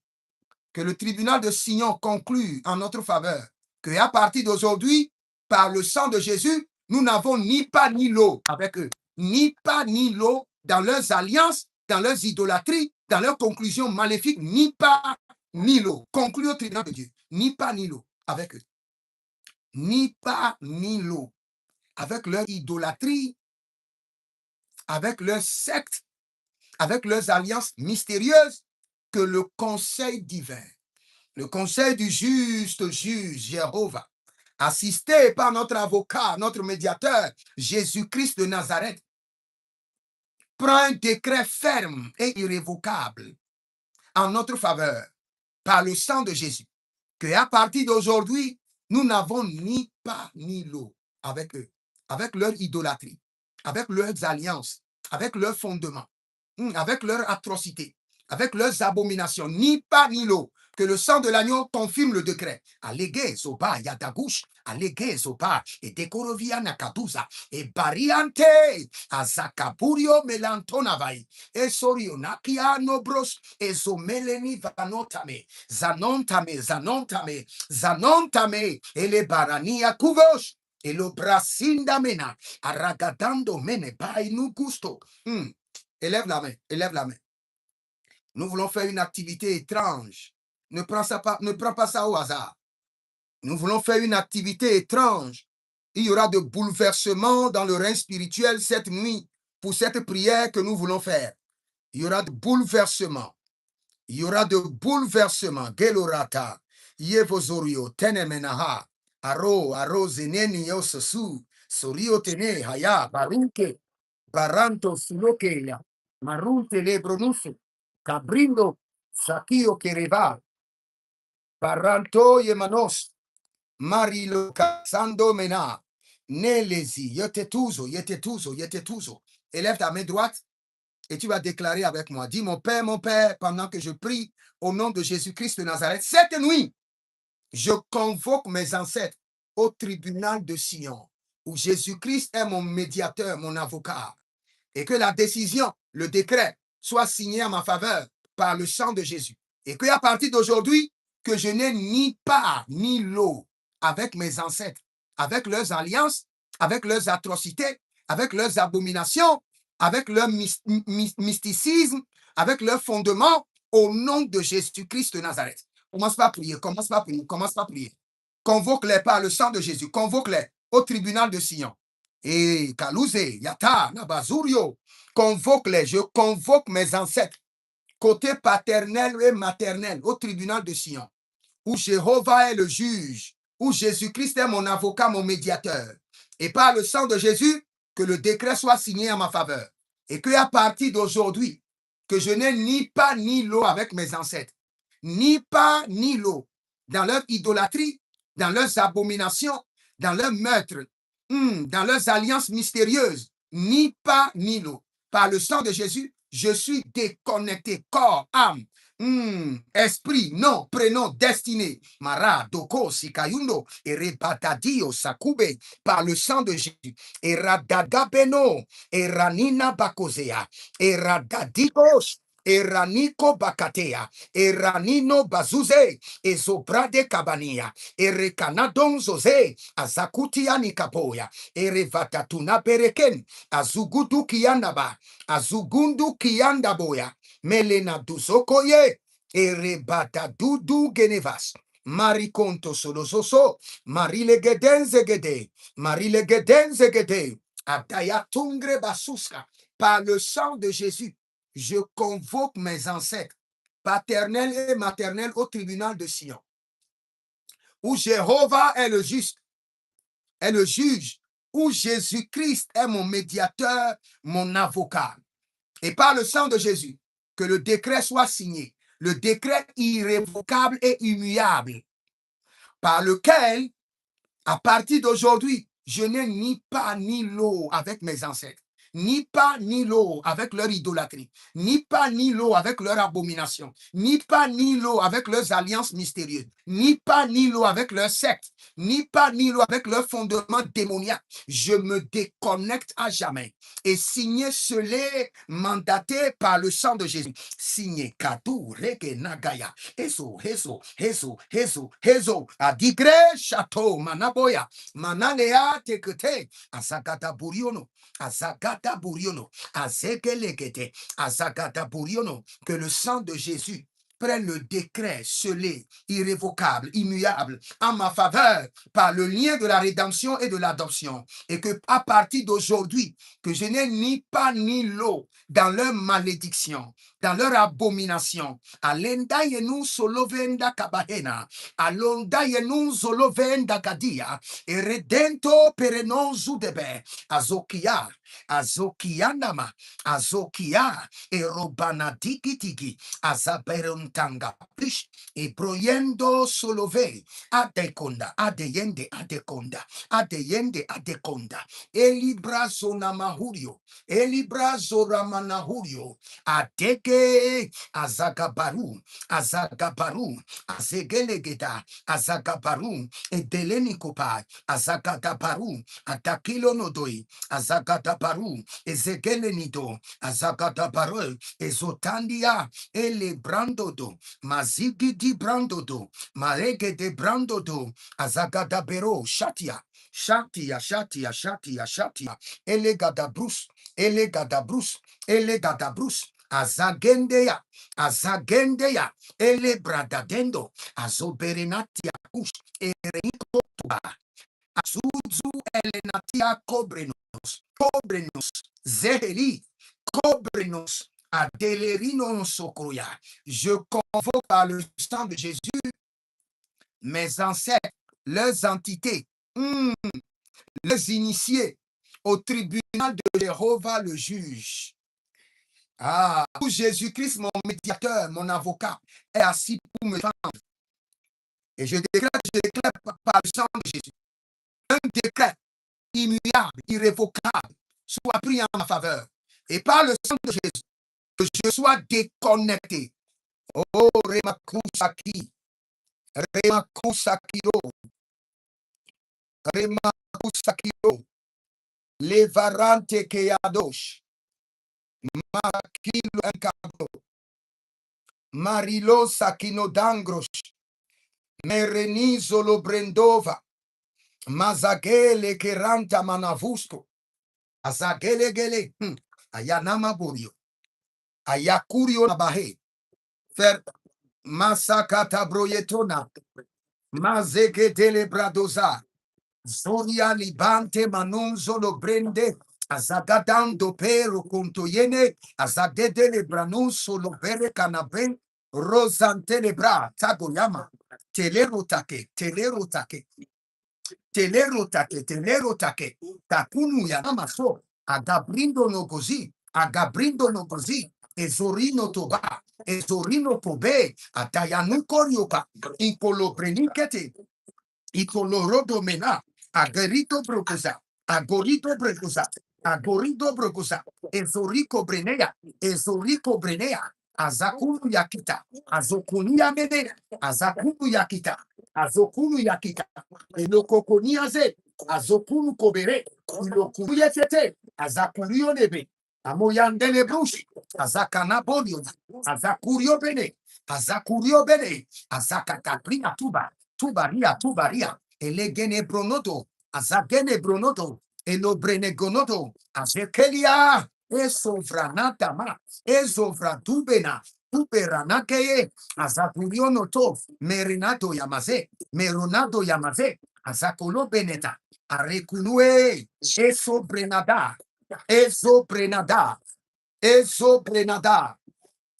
que le tribunal de Sion conclue en notre faveur. Qu'à partir d'aujourd'hui, par le sang de Jésus, nous n'avons ni pas ni l'eau avec eux. Ni pas ni l'eau dans leurs alliances, dans leurs idolâtries, dans leurs conclusions maléfiques. Ni pas ni l'eau. Conclu au tribunal de Dieu. Ni pas ni l'eau avec eux. Ni pas ni l'eau avec leur idolâtrie, avec leur secte, avec leurs alliances mystérieuses, que le conseil divin, le conseil du juste juge Jéhovah, assisté par notre avocat, notre médiateur, Jésus-Christ de Nazareth, prend un décret ferme et irrévocable en notre faveur par le sang de Jésus, qu'à partir d'aujourd'hui, nous n'avons ni pas ni l'eau avec eux, avec leur idolâtrie, avec leurs alliances, avec leurs fondements, avec leurs atrocités, avec leurs abominations, ni pas ni l'eau. Que le sang de l'agneau confirme le décret. Allégué, Zoba, Yadagouche, allégué, Zoba, et Dekorovia Nakaduza, et Bariante, Azakaburio Melantonavai, et Sorio Nakia Nobros, et Zomeleni Vanotame, Zanontame, Zanontame, Zanontame, et les Barania Kuvosh, et le Brasinda Mena, Aragadando Mene, Bainu Gusto. Élève la main, élève la main. Nous voulons faire une activité étrange. Ne prends pas ça au hasard. Nous voulons faire une activité étrange. Il y aura de bouleversements dans le règne spirituel cette nuit pour cette prière que nous voulons faire. Il y aura de bouleversements. Il y aura de bouleversements. Gelorata, Yevozorio, Tenemenaha, Aro, Zeneni, Yososu, Sorio Tene, Haya, Barunke, Baranto, Sulokeya, Marunte, Lebronuso, Cabrindo, Sakio, Kereva, Baranto, Yemanos, Marilo, Casando, Mena, Nelezi, Yetetuzo, Yetetuzo, Yetetuzo. Élève ta main droite et tu vas déclarer avec moi. Dis, mon Père, pendant que je prie au nom de Jésus-Christ de Nazareth, cette nuit, je convoque mes ancêtres au tribunal de Sion, où Jésus-Christ est mon médiateur, mon avocat, et que la décision, le décret, soit signé en ma faveur par le sang de Jésus. Et qu'à partir d'aujourd'hui, que je n'ai ni part ni lot avec mes ancêtres, avec leurs alliances, avec leurs atrocités, avec leurs abominations, avec leur mysticisme, avec leurs fondements, au nom de Jésus-Christ de Nazareth. Commence pas à prier, commence pas à prier, commence pas à prier. Convoque-les par le sang de Jésus, convoque-les au tribunal de Sion. Et Kalouze, Yata, Nabazurio, convoque-les, je convoque mes ancêtres, côté paternel et maternel, au tribunal de Sion, où Jéhovah est le juge, où Jésus-Christ est mon avocat, mon médiateur. Et par le sang de Jésus, que le décret soit signé en ma faveur. Et qu'à partir d'aujourd'hui, que je n'ai ni pas ni lot avec mes ancêtres, ni pas ni lot dans leur idolâtrie, dans leurs abominations, dans leurs meurtres, dans leurs alliances mystérieuses, ni pas ni lot. Par le sang de Jésus, je suis déconnecté, corps, âme, esprit, nom, prénom, destinée. Mara, Doko, Sikayundo, et Rebatadio, Sakube, par le sang de Jésus. Et Radagabeno, et Ranina Bakozea, et Radadigos, et Raniko Bakatea, et Ranino Bazuze, et Zobrade Kabania, et Rekanadon Zoze, Azakutia Nikapoya, et Revatatuna Bereken, Azugudu Kianaba, Azugundu Kiandaboya, Melena Duzokoye, Erebata Dudu Genevas, Marikonto Solososo, Marile Gedenzegede, Marile Gedenzegede, Abdaya Tungre Basuska, par le sang de Jésus, je convoque mes ancêtres, paternels et maternels, au tribunal de Sion, où Jéhovah est le juste, est le juge, où Jésus-Christ est mon médiateur, mon avocat. Et par le sang de Jésus, que le décret soit signé, le décret irrévocable et immuable, par lequel, à partir d'aujourd'hui, je n'ai ni pas ni lot avec mes ancêtres, ni pas ni lot avec leur idolâtrie, ni pas ni lot avec leur abomination, ni pas ni lot avec leurs alliances mystérieuses, ni pas ni lot avec leurs sectes, ni pas ni lot avec leurs fondements démoniaques. Je me déconnecte à jamais. Et signé, scellé, mandaté par le sang de Jésus. Signé, Kadou, Reke, Nagaya, Hezo, Adigre, Château, Manaboya, Manalea, Tekete, Asakata Buriono, Azagata Buriono, Azekelekete, Azagata Buriono, que le sang de Jésus prenne le décret scellé, irrévocable, immuable, en ma faveur, par le lien de la rédemption et de l'adoption. Et que à partir d'aujourd'hui, que je n'ai ni pas ni lot dans leur malédiction, dans leur abomination. Alenda yenu solovenda kabahena, alonda yenu solovenda gadia, et redento perenon zudebe, azokia, azokianama, azokia, et robana tiki tiki, azaberuntanga pish, et broyendo solove, adekonda, adeyende, adekonda, adeyende, adekonda, elibrazo namahurio, elibrazo ramanahurio, adeke, azagabaru, azagabaru, azegelegeda, azagabaru, edelenikopa, azagadabaru, atakilo nodoi, azagadabaru, ezegelenido, azagadabaru, ezotandia, ele brandodo, mazigidi brandodo, marege de brandodo, azagadabero, shatia, shatia, shatia, shatia, shatia, elegadabrus, elegadabrus, elegadabrus, azagendeya, azagendeya, elebradadendo, azoberenatia kush, ereikotuba, azuzu elenatia cobrenos, cobrenos, zeheli, cobrenos, adelerino sokroya. Je convoque par le sang de Jésus mes ancêtres, leurs entités, leurs initiés au tribunal de Jéhovah le juge. Ah, où Jésus-Christ, mon médiateur, mon avocat, est assis pour me défendre. Et je déclare par le sang de Jésus, un décret immuable, irrévocable, soit pris en ma faveur. Et par le sang de Jésus, que je sois déconnecté. Oh, Remakusaki, Remakusakiro, Remakusakiro, Levarante Keadosh, Makilo Enkabro, Marilo Sakino Dangros, Merenizo lo brendova. Mazagele keranta manavusto. Azagele gele. Ayanama borio. Ayakurio nabahe. Fer masakata broyetona. Mazeketele bradoza. Zoria libante manunzo lo brende. Azagadando pero contoyene. Azadede branunso lo bere canaben. Rosantele bra. Tagoyama. Telerotake. Telerotake. Telerotake. Takunu ya namaso. Agabrindo no gozi. Agabrindo no gozi. Ezorino toba. Ezorino pobe. Atayanu koryoka. Inkolo prenikete. Ikolorodo mena, agerito brocosa, agorito brocosa, agorido brocosa, ezorico brenea, azakunu yakita, azokunia mene, azakunu yakita, azokunu yakita, elokokoniaze, azokunu kobere, ilokunu yetete, azakurio nebe, amoyandele brushi, azakana bodio, azakurio bene, azakataprina tuba, tubaria, elegene bronoto, azagene bronoto, elobrenegonoto, azekelia, esovranatama, ezovratubena, tuberanakeye, azakurionoto, merinato yamaze, meronato yamaze, azakolo beneta, arekunue, ezobrenada, ezobrenada, ezobrenada,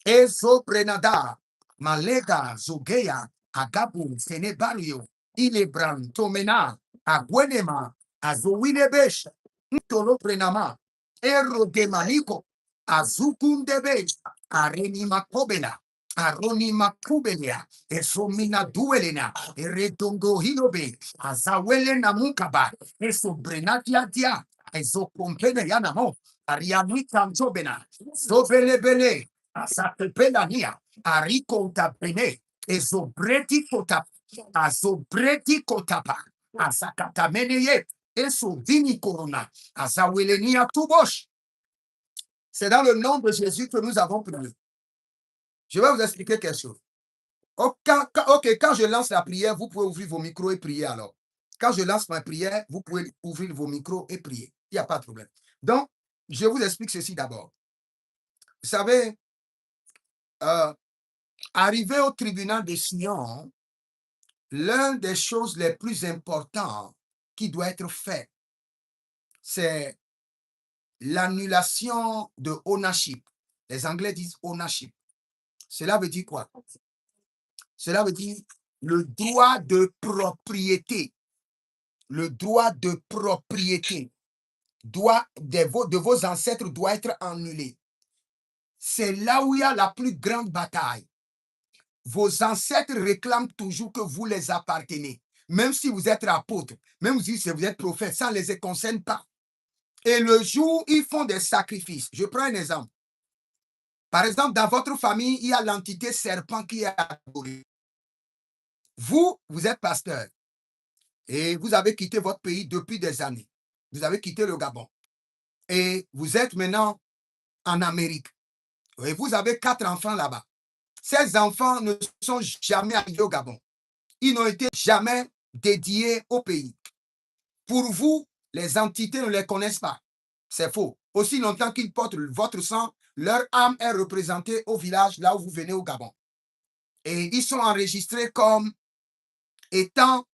ezobrenada, malega, zogeya, agabu, senebario, ilebran, tomena, agwenema, azowinebesh, ntoloprenama, erodemaniko, azukundebe, arenimakobela, aronimakubelea, esomina duelena, eredongo hilobe, azawelena mukaba, esobrenatia, ezokompene yanamo, arianika nzobena, zobelebele, azapepelania, arikota pene, ezobreti kota, azobreti kotapa, azakatameneye, esovini corona, azawelenia tubosh. C'est dans le nom de Jésus que nous avons prié. Je vais vous expliquer quelque chose. Ok, quand je lance la prière, vous pouvez ouvrir vos micros et prier alors. Quand je lance ma prière, vous pouvez ouvrir vos micros et prier. Il n'y a pas de problème. Donc, je vous explique ceci d'abord. Vous savez, arrivé au tribunal de Sion, l'une des choses les plus importantes qui doit être faite, c'est l'annulation de ownership. Les Anglais disent ownership. Cela veut dire quoi? Cela veut dire le droit de propriété. Le droit de propriété de vos ancêtres doit être annulé. C'est là où il y a la plus grande bataille. Vos ancêtres réclament toujours que vous les appartenez. Même si vous êtes apôtre, même si vous êtes prophète, ça ne les concerne pas. Et le jour où ils font des sacrifices, je prends un exemple. Par exemple, dans votre famille, il y a l'entité serpent qui est adorée. Vous êtes pasteur et vous avez quitté votre pays depuis des années. Vous avez quitté le Gabon et vous êtes maintenant en Amérique. Et vous avez 4 enfants là-bas. Ces enfants ne sont jamais arrivés au Gabon. Ils n'ont été jamais dédiés au pays. Pour vous, les entités ne les connaissent pas. C'est faux. Aussi longtemps qu'ils portent votre sang, leur âme est représentée au village là où vous venez au Gabon. Et ils sont enregistrés comme étant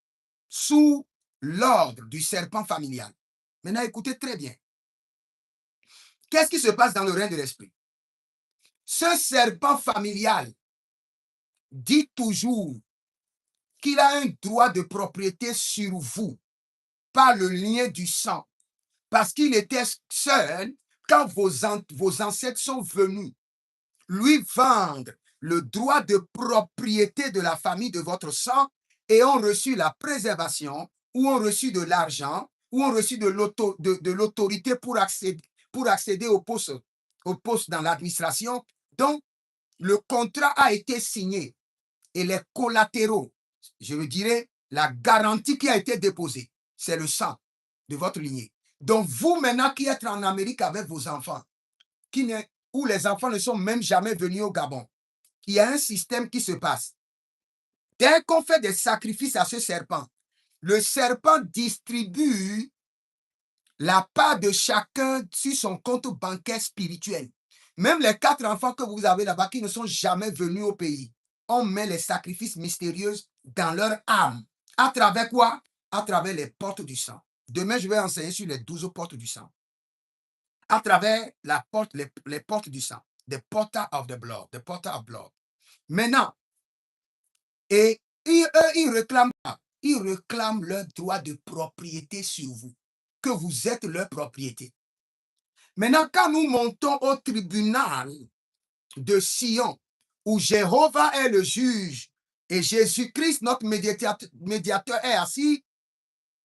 sous l'ordre du serpent familial. Maintenant, écoutez très bien. Qu'est-ce qui se passe dans le règne de l'esprit? Ce serpent familial dit toujours qu'il a un droit de propriété sur vous par le lien du sang. Parce qu'il était seul quand vos ancêtres sont venus lui vendre le droit de propriété de la famille de votre sang et ont reçu la préservation ou ont reçu de l'argent ou ont reçu de l'autorité pour accéder au poste dans l'administration. Donc, le contrat a été signé et les collatéraux, je veux dire, la garantie qui a été déposée, c'est le sang de votre lignée. Donc, vous, maintenant qui êtes en Amérique avec vos enfants, où les enfants ne sont même jamais venus au Gabon, il y a un système qui se passe. Dès qu'on fait des sacrifices à ce serpent, le serpent distribue la part de chacun sur son compte bancaire spirituel. Même les 4 enfants que vous avez là-bas qui ne sont jamais venus au pays, on met les sacrifices mystérieux dans leur âme. À travers quoi? À travers les portes du sang. Demain, je vais enseigner sur les 12 portes du sang. À travers la porte, les portes du sang. The portal of the blood. The portal of blood. Maintenant, et ils réclament leur droit de propriété sur vous, que vous êtes leur propriété. Maintenant, quand nous montons au tribunal de Sion, où Jéhovah est le juge et Jésus-Christ, notre médiateur, est assis,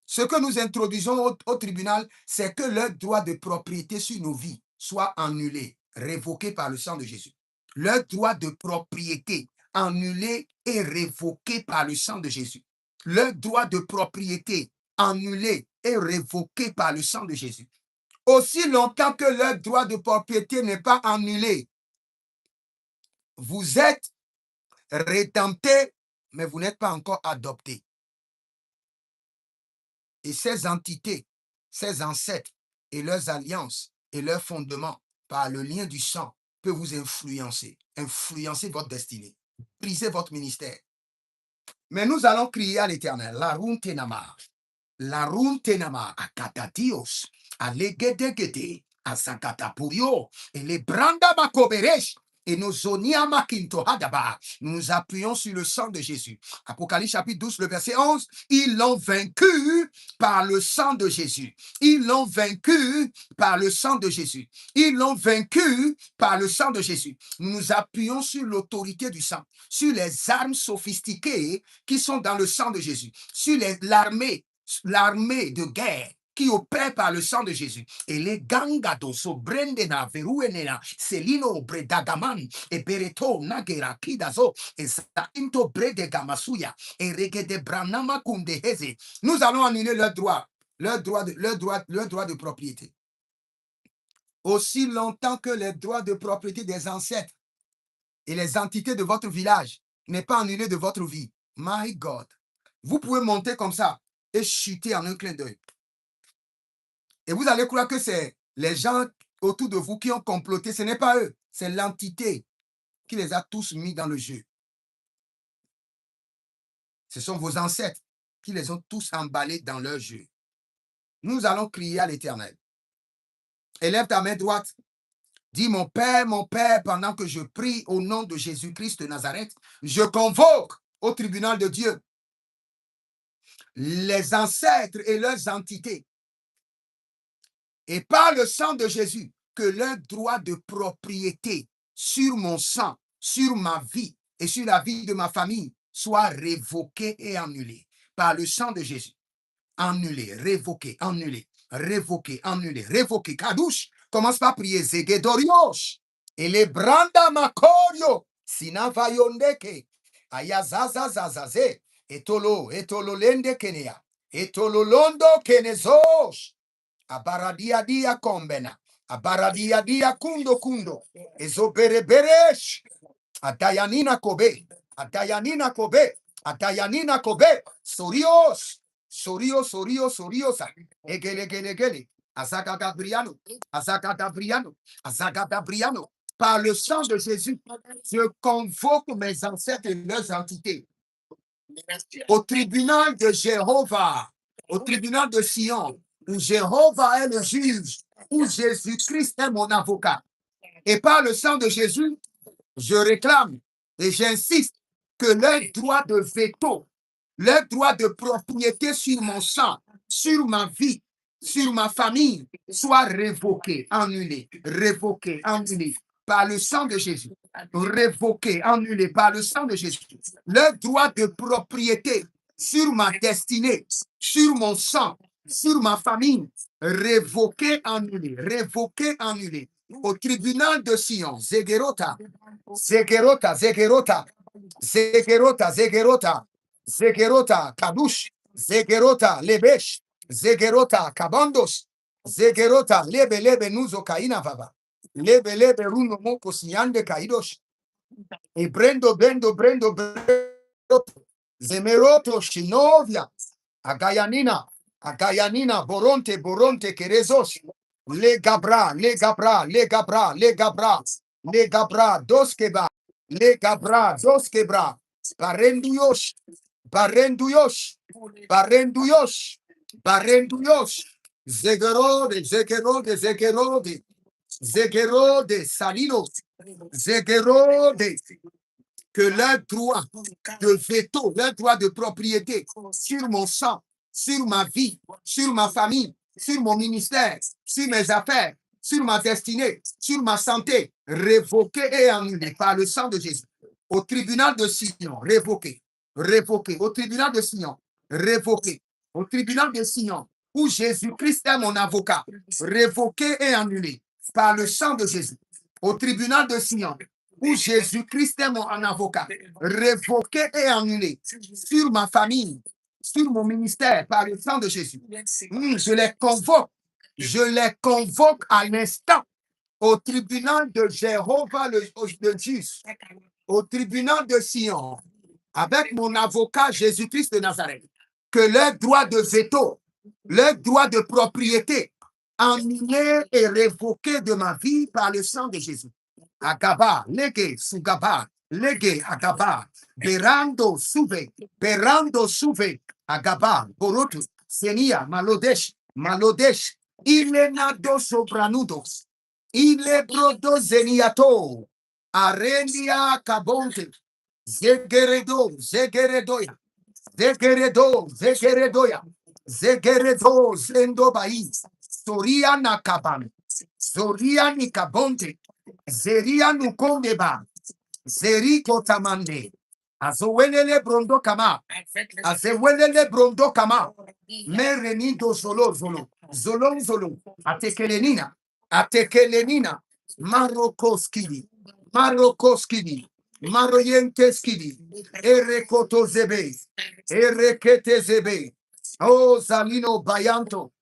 ce que nous introduisons au tribunal, c'est que leur droit de propriété sur nos vies soit annulé, révoqué par le sang de Jésus. Leur droit de propriété annulé et révoqué par le sang de Jésus. Leur droit de propriété annulé et révoqué par le sang de Jésus. Aussi longtemps que leur droit de propriété n'est pas annulé, vous êtes rédemptés, mais vous n'êtes pas encore adoptés. Et ces entités, ces ancêtres et leurs alliances et leurs fondements par le lien du sang peuvent vous influencer votre destinée, briser votre ministère. Mais nous allons crier à l'Éternel, la runtenama, akatatios, alegedegede, asakatapurio, et les branda makoberesh, et nos zonia makinto hadaba. Nous nous appuyons sur le sang de Jésus. Apocalypse chapitre 12, le verset 11. Ils l'ont vaincu par le sang de Jésus. Ils l'ont vaincu par le sang de Jésus. Ils l'ont vaincu par le sang de Jésus. Nous nous appuyons sur l'autorité du sang, sur les armes sophistiquées qui sont dans le sang de Jésus, sur l'armée de guerre qui opère par le sang de Jésus. Et les gangado sobrendena veruenena selino bredagaman et bereto nagera kidazo et sainto brede gamasuya et regede branama kundeheze. Nous allons annuler leur droit de propriété. Aussi longtemps que les droits de propriété des ancêtres et les entités de votre village n'est pas annulé de votre vie. My God. Vous pouvez monter comme ça et chuter en un clin d'œil. Et vous allez croire que c'est les gens autour de vous qui ont comploté. Ce n'est pas eux. C'est l'entité qui les a tous mis dans le jeu. Ce sont vos ancêtres qui les ont tous emballés dans leur jeu. Nous allons crier à l'Éternel. Élève ta main droite. Dis, mon Père, pendant que je prie au nom de Jésus-Christ de Nazareth, je convoque au tribunal de Dieu les ancêtres et leurs entités. Et par le sang de Jésus, que leur droit de propriété sur mon sang, sur ma vie et sur la vie de ma famille soit révoqué et annulé. Par le sang de Jésus. Annulé, révoqué, annulé, révoqué, annulé, révoqué. Kadouche, commence par prier. Zegedorios. Et les branda makorio. Sinavayondeke. Ayazazazazaze. Etolo lende kenea. Etolo londo kenezos. Abaradia dia kombena. Abaradia dia kundo. Ezobereberesh. Atayanina kobe. Atayanina kobe. Sorios. Soriosa. Egele. Azagada Briano. Par le sang de Jésus, je convoque mes ancêtres et leurs entités au tribunal de Jéhovah, au tribunal de Sion, où Jéhovah est le juge, où Jésus-Christ est mon avocat. Et par le sang de Jésus, je réclame et j'insiste que leur droit de veto, leur droit de propriété sur mon sang, sur ma vie, sur ma famille, soit révoqué, annulé, par le sang de Jésus. Révoqué, annulé par le sang de Jésus. Leur droit de propriété sur ma destinée, sur mon sang, sur ma famille, révoqué, annulé. Au tribunal de Sion, Zegerota, Kadush, Zegerota, Lebesh, Zegerota, Kabandos, Zegerota, Lebe, Nuzo, Kaina, Vava, Lebe, Runo, Moko, Siande, Kaidosh, et Brendo, Zemeroto Shinovia, Agayanina, Boronte, Kerezos, Le Gabra, Le Gabra, Le Gabra, Le Gabra, Le Gabra, Doskeba, Le Gabra, Doskebra, Barenduyos, Barenduyos, Barenduyos, Barenduyos, Zegerode, Zegerode, Zegerode, Zegerode, Salino, Zegerode, que leur droit de veto, leur droit de propriété sur mon sang, sur ma vie, sur ma famille, sur mon ministère, sur mes affaires, sur ma destinée, sur ma santé, révoqué et annulé par le sang de Jésus. Au tribunal de Sion, révoqué, révoqué. Au tribunal de Sion, révoqué. Au tribunal de Sion, où Jésus-Christ est mon avocat, révoqué et annulé par le sang de Jésus. Au tribunal de Sion, où Jésus-Christ est mon avocat, révoqué et annulé sur ma famille, sur mon ministère par le sang de Jésus. Je les convoque à l'instant au tribunal de Jéhovah le juge, au tribunal de Sion, avec mon avocat Jésus-Christ de Nazareth, que leur droit de veto, leur droit de propriété, annulé et révoqué de ma vie par le sang de Jésus. Agaba, lege, sugaba, lege, agaba, berando, suve, agaba, borotu, senia, malodesh, ilenado sobranudos, ilebrodo zeniato, arendia cabonte, zegeredoya, zendo bai, soria nakaban, soria nikabonte, zeria nukondeba, zeriko tamande, azowelele brondo kama, azewelele brondo kama, merenido zolo, atekelenina, marokoskidi, maroyenteskidi, erekotozebe, ereketezebe, oh Zalino Bayanto,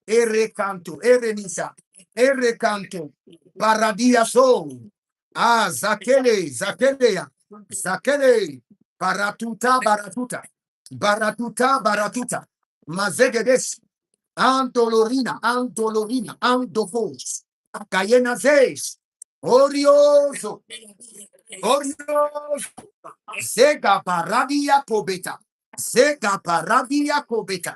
Erekanto, Paradia so, Zakelea, Baratuta, Mazegedes, Antolorina, Andofos, Cayena Zes, Orioso, Zega Paradia Kobeta, Zega Paradia Kobeta,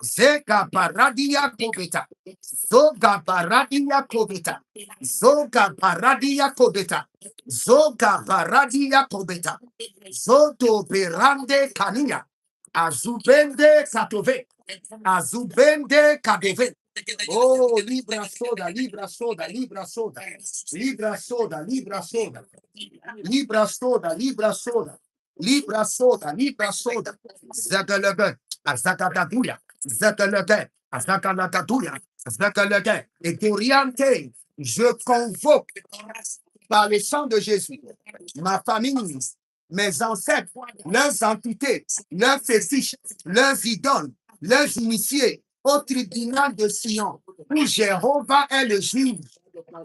Zega Paradia Kobeta, Zoga Paradia Kobeta, Zoga Paradia Kobeta, Zoga Paradia Kobeta, Zoto Berande Kania, Azubende Katove, Azubende Kadeve. Oh, Libra soda, Libra soda, Libra soda, Libra soda, Libra soda, Libra soda, Libra soda, Libra soda, Libra soda, Zakalaga, Azakataduya, Zakalaga, Azakataduya, Zakalaga, et Doriante, je convoque par le sang de Jésus, ma famille, mes ancêtres, leurs entités, leurs fétiches, leurs idoles, leurs initiés au tribunal de Sion, où Jéhovah est le juge,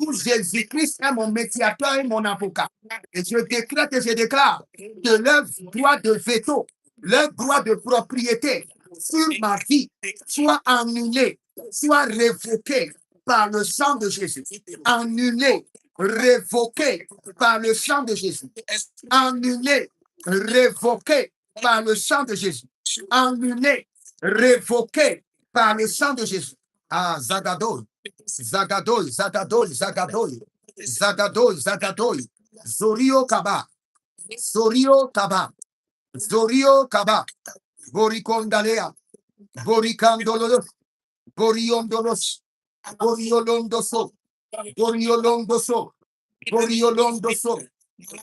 où Jésus-Christ est mon médiateur et mon avocat. Et je décrète et je déclare que leur droit de veto, leur droit de propriété sur ma vie soit annulé, soit révoqué par le sang de Jésus. Annulé, révoqué par le sang de Jésus. Annulé, révoqué par le sang de Jésus. Annulé, révoqué par le sang de Jésus. Ah, Zagadol, Zorio Kaba, Boricondalea, Boricandolo, Boriondolos, Boriolondoso, Boriolondoso, Boriolondoso,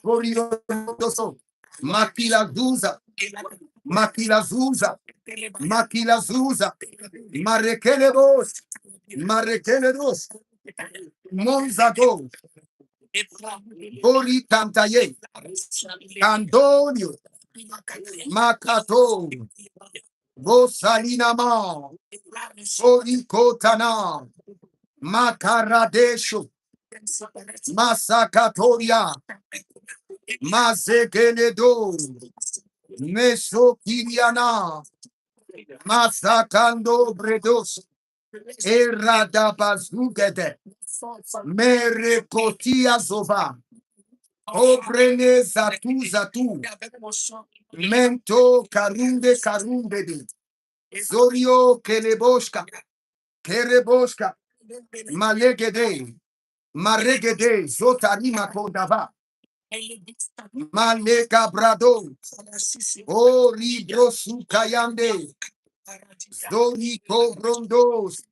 Boriolondoso, Maquilazuza, Maquilazuza, Maquilazuza, Marekelebos, Marekelebos, Monzago, Bori Cantaye, Antonio, Macato, Bosalinama, Boricotana, Macaradesho, Masakatoria, Mazekeledo. Mesokiriana. Masakando bredos. Eradabazugede. Merekotia zova. Obrene zatu zatu. Mento karunde karunde. Zorio keleboshka. Kereboshka. Malegede. Maregede. Zotarima kondava. Malega brado. O libro sukayande. Zoriko brondos.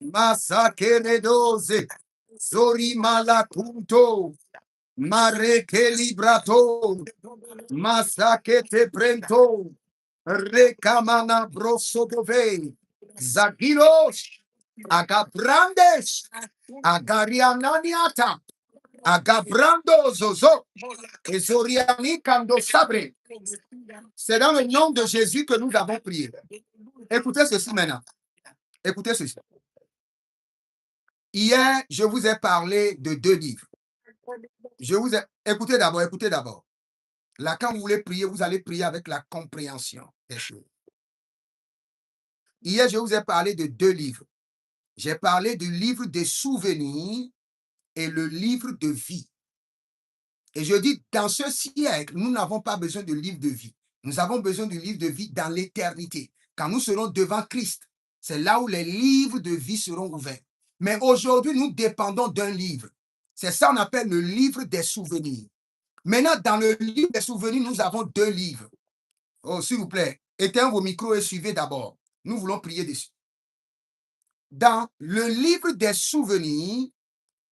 Masakeredoze. Zori malakunto. Mareke librato. Masakete prento. Rekamana brosodove. Zagiros. Agabrandes. Agariananiata. Agabrando zozo. Ezoriani kando sabre. C'est dans le nom de Jésus que nous avons prié. Écoutez ceci maintenant. Écoutez ceci. Hier, je vous ai parlé de 2 livres. Écoutez d'abord. Là, quand vous voulez prier, vous allez prier avec la compréhension des choses. Hier, je vous ai parlé de 2 livres. J'ai parlé du livre des souvenirs et le livre de vie. Et je dis, dans ce siècle, nous n'avons pas besoin de livre de vie. Nous avons besoin du livre de vie dans l'éternité. Quand nous serons devant Christ, c'est là où les livres de vie seront ouverts. Mais aujourd'hui, nous dépendons d'un livre. C'est ça qu'on appelle le livre des souvenirs. Maintenant, dans le livre des souvenirs, nous avons 2 livres. Oh, s'il vous plaît, éteignez vos micros et suivez d'abord. Nous voulons prier dessus. Dans le livre des souvenirs,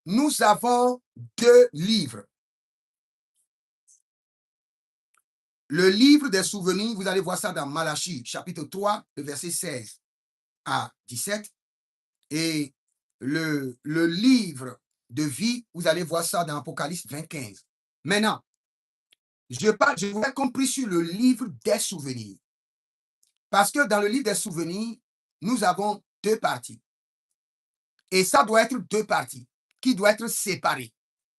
nous avons 2 livres. Le livre des souvenirs, vous allez voir ça dans Malachie, chapitre 3, le verset 16 à 17. Et le livre de vie, vous allez voir ça dans Apocalypse 25. Maintenant, je voudrais compris sur le livre des souvenirs. Parce que dans le livre des souvenirs, nous avons 2 parties. Et ça doit être 2 parties qui doivent être séparées.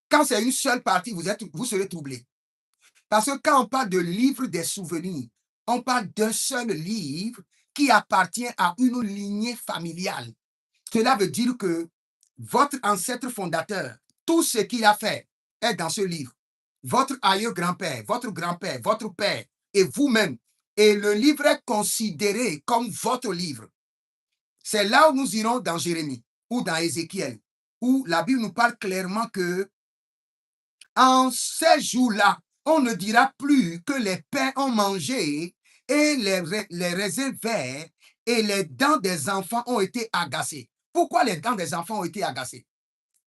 Quand c'est une seule partie, vous serez troublé. Parce que quand on parle de livre des souvenirs, on parle d'un seul livre qui appartient à une lignée familiale. Cela veut dire que votre ancêtre fondateur, tout ce qu'il a fait est dans ce livre. Votre aïeux grand-père, votre père et vous-même. Et le livre est considéré comme votre livre. C'est là où nous irons dans Jérémie ou dans Ézéchiel, où la Bible nous parle clairement que en ces jours-là, on ne dira plus que les pains ont mangé et les raisins verts et les dents des enfants ont été agacées. Pourquoi les dents des enfants ont été agacées?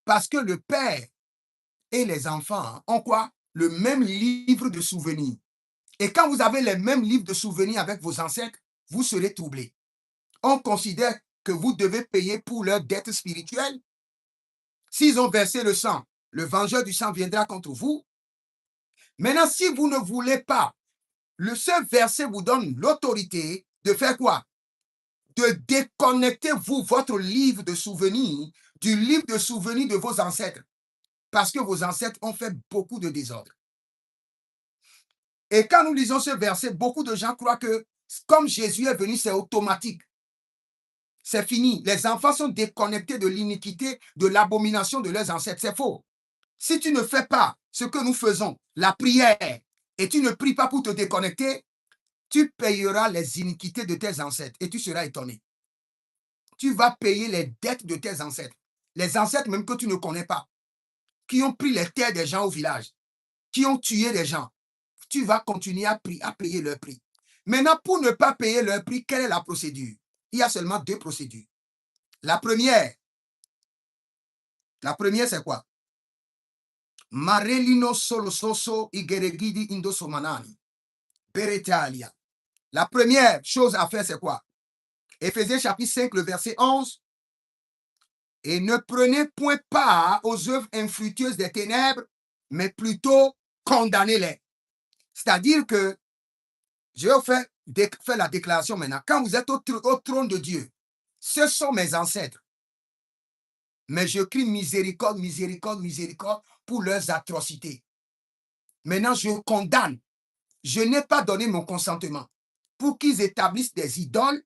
Parce que le père et les enfants ont quoi? Le même livre de souvenirs. Et quand vous avez les mêmes livres de souvenirs avec vos ancêtres, vous serez troublés. On considère que vous devez payer pour leur dette spirituelle. S'ils ont versé le sang, le vengeur du sang viendra contre vous. Maintenant, si vous ne voulez pas, le seul verset vous donne l'autorité de faire quoi? De déconnecter votre livre de souvenirs du livre de souvenirs de vos ancêtres. Parce que vos ancêtres ont fait beaucoup de désordre. Et quand nous lisons ce verset, beaucoup de gens croient que comme Jésus est venu, c'est automatique. C'est fini. Les enfants sont déconnectés de l'iniquité, de l'abomination de leurs ancêtres. C'est faux. Si tu ne fais pas ce que nous faisons, la prière, et tu ne pries pas pour te déconnecter, tu payeras les iniquités de tes ancêtres et tu seras étonné. Tu vas payer les dettes de tes ancêtres. Les ancêtres même que tu ne connais pas, qui ont pris les terres des gens au village, qui ont tué les gens. Tu vas continuer à payer leur prix. Maintenant, pour ne pas payer leur prix, quelle est la procédure? Il y a seulement 2 procédures. La première, c'est quoi? Marelino solososo igeregidi indosomanani. Beretalia. La première chose à faire, c'est quoi? Éphésiens chapitre 5, le verset 11. Et ne prenez point part aux œuvres infructueuses des ténèbres, mais plutôt condamnez-les. C'est-à-dire que, je vais faire la déclaration maintenant. Quand vous êtes au trône de Dieu, ce sont mes ancêtres. Mais je crie miséricorde, miséricorde, miséricorde pour leurs atrocités. Maintenant, je condamne. Je n'ai pas donné mon consentement pour qu'ils établissent des idoles,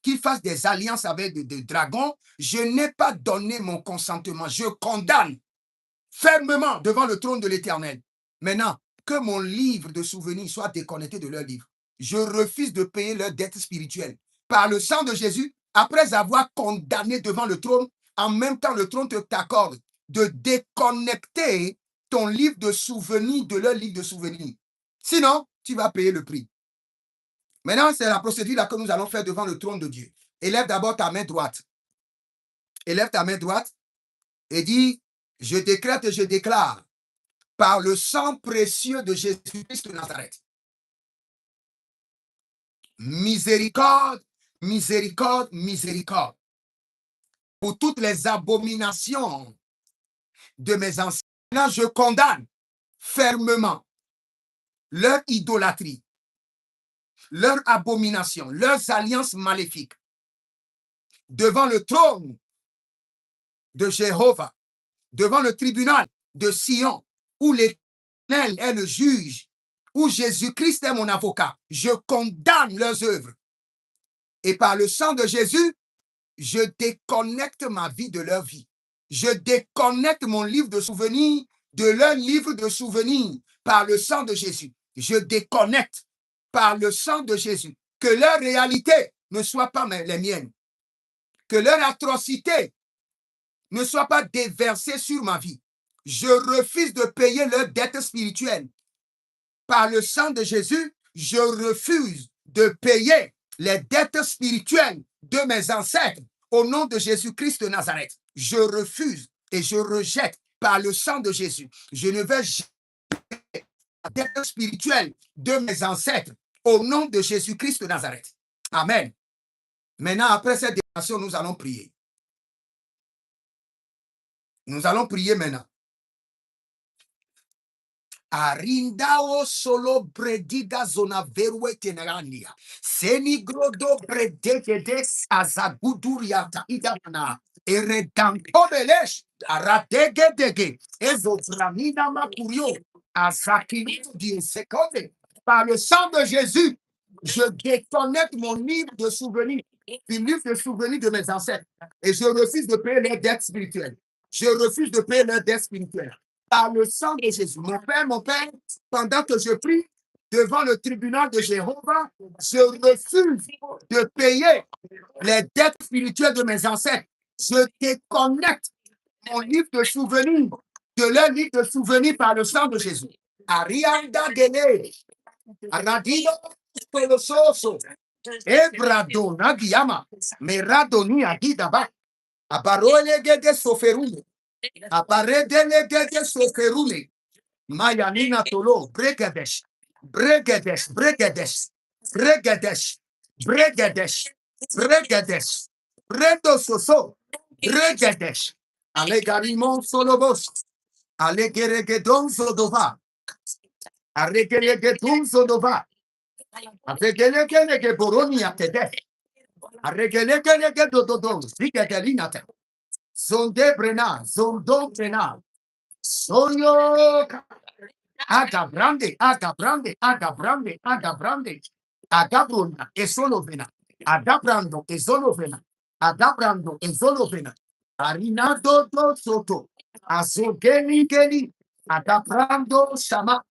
qu'ils fassent des alliances avec des dragons. Je n'ai pas donné mon consentement. Je condamne fermement devant le trône de l'Éternel. Maintenant, que mon livre de souvenirs soit déconnecté de leur livre. Je refuse de payer leurs dettes spirituelles. Par le sang de Jésus, après avoir condamné devant le trône, en même temps le trône t'accorde de déconnecter ton livre de souvenirs de leur livre de souvenirs. Sinon, tu vas payer le prix. Maintenant, c'est la procédure là que nous allons faire devant le trône de Dieu. Élève d'abord ta main droite. Élève ta main droite et dis, je décrète et je déclare par le sang précieux de Jésus-Christ de Nazareth. Miséricorde, miséricorde, miséricorde pour toutes les abominations de mes anciens. Maintenant, je condamne fermement leur idolâtrie, leur abomination, leurs alliances maléfiques devant le trône de Jéhovah, devant le tribunal de Sion, où l'Éternel est le juge, où Jésus-Christ est mon avocat. Je condamne leurs œuvres. Et par le sang de Jésus, je déconnecte ma vie de leur vie. Je déconnecte mon livre de souvenirs de leur livre de souvenirs par le sang de Jésus. Je déconnecte par le sang de Jésus. Que leur réalité ne soit pas les miennes. Que leur atrocité ne soit pas déversée sur ma vie. Je refuse de payer leurs dettes spirituelles. Par le sang de Jésus, je refuse de payer les dettes spirituelles de mes ancêtres au nom de Jésus-Christ de Nazareth. Je refuse et je rejette par le sang de Jésus. Je ne vais jamais la dette spirituelle de mes ancêtres au nom de Jésus-Christ de Nazareth. Amen. Maintenant, après cette déclaration, nous allons prier. Nous allons prier maintenant. Arindao solo brediga zona verwe tenerania. Senigrodo bredegede azaguduria taidana. Eredankobelesh aradegedege. Ezoframina makurio. Azakini di sekode. Par le sang de Jésus, je déconnecte mon livre de souvenirs, du livre de souvenirs de mes ancêtres. Et je refuse de payer les dettes spirituelles. Je refuse de payer leurs dettes spirituelles. Par le sang de Jésus. Mon Père, pendant que je prie devant le tribunal de Jéhovah, je refuse de payer les dettes spirituelles de mes ancêtres. Je déconnecte mon livre de souvenirs de leur livre de souvenirs par le sang de Jésus. Arianda Dele, Aradino Polososo, Ebradona Guiama, Meradoni Agidaba, Abarole Gede Soferume, Aparedele Gede Soferume, Mayanina Tolo, Bregadesh, Bregadesh, Bregadesh, Bregadesh, Bregadesh, Bregadesh, Bredo Soso, Bregadesh, Alegarimon Solobos, Alegeregedon Sodova, Aregelegedon Sodova, Aregelegege Boronia Tede, Aregelegege Dododo, Zigadelinata, Zonde Brena, Zondo Brena, Soyo. Agabrande, agabrande, agabrande, agabrande, agabrunda, esolovena, agabrando, esolovena, agabrando, esolovena, arinado do soto, azogeni geni, agabrando sama,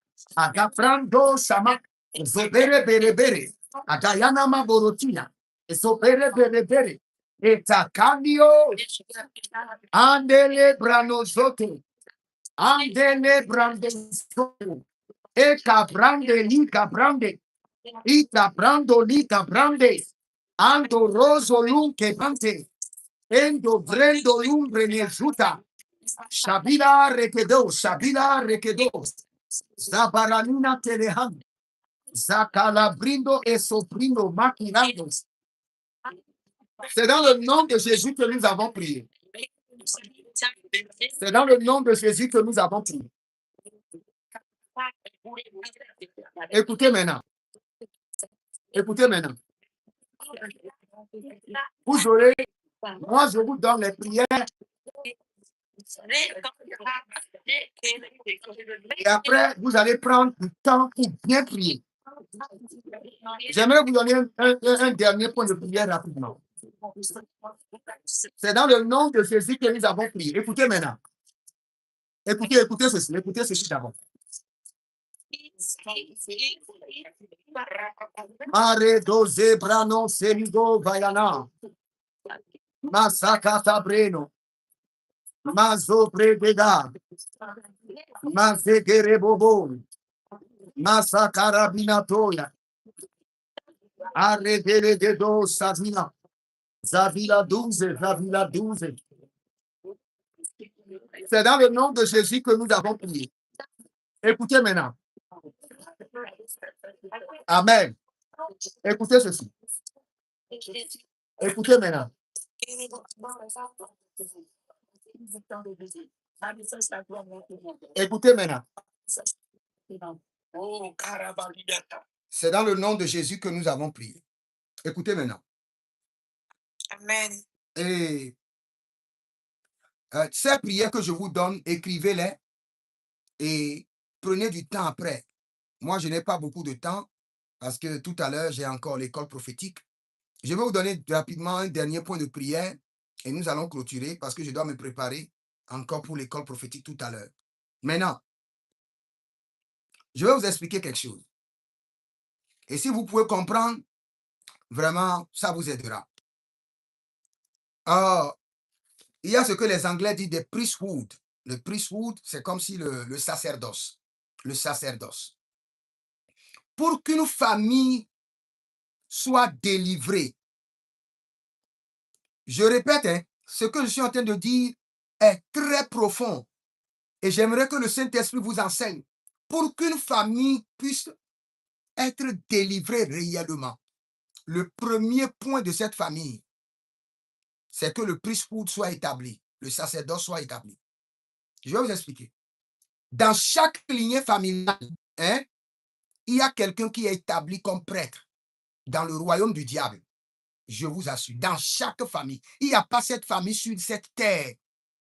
ezobere bere bere, agayana maborotina, ezobere bere bere, etakandio, andele branozote, andele brandezote, Eka brande, lika brande, ita brando, lika brande, ando roso lunke bante, endo brendo lumbre nezuta, shabila rekedo, zabaranina telehan, zakalabrindo et sobrindo maquinados. C'est dans le nom de Jésus que nous avons prié. C'est dans le nom de Jésus que nous avons prié. Écoutez maintenant. Écoutez maintenant. Vous aurez, moi je vous donne les prières Et après, vous allez prendre du temps pour bien prier. J'aimerais vous donner un dernier point de prière rapidement. C'est dans le nom de Jésus que nous avons prié. Écoutez maintenant. Écoutez ceci d'abord. Are doze brano seligo vayana. Masaka tabreno. Mazo predega. Mazegere bobo. Masakarabina toya. Are de do savina. Zavila 12, Zavila 12. C'est dans le nom de Jésus que nous avons prié. Écoutez maintenant. Amen. Écoutez ceci. Écoutez maintenant. Écoutez maintenant. C'est dans le nom de Jésus que nous avons prié. Écoutez maintenant. Amen. Et ces prières que je vous donne, écrivez-les et prenez du temps après. Moi, je n'ai pas beaucoup de temps parce que tout à l'heure, j'ai encore l'école prophétique. Je vais vous donner rapidement un dernier point de prière et nous allons clôturer parce que je dois me préparer encore pour l'école prophétique tout à l'heure. Maintenant, je vais vous expliquer quelque chose. Et si vous pouvez comprendre, vraiment, ça vous aidera. Il y a ce que les Anglais disent des priesthood. Le priesthood, c'est comme si le sacerdoce. Le sacerdoce. Pour qu'une famille soit délivrée, je répète, hein, ce que je suis en train de dire est très profond. Et j'aimerais que le Saint-Esprit vous enseigne. Pour qu'une famille puisse être délivrée réellement, le premier point de cette famille, c'est que le priesthood soit établi, le sacerdoce soit établi. Je vais vous expliquer. Dans chaque lignée familiale, hein, il y a quelqu'un qui est établi comme prêtre dans le royaume du diable. Je vous assure, dans chaque famille, il n'y a pas cette famille sur cette terre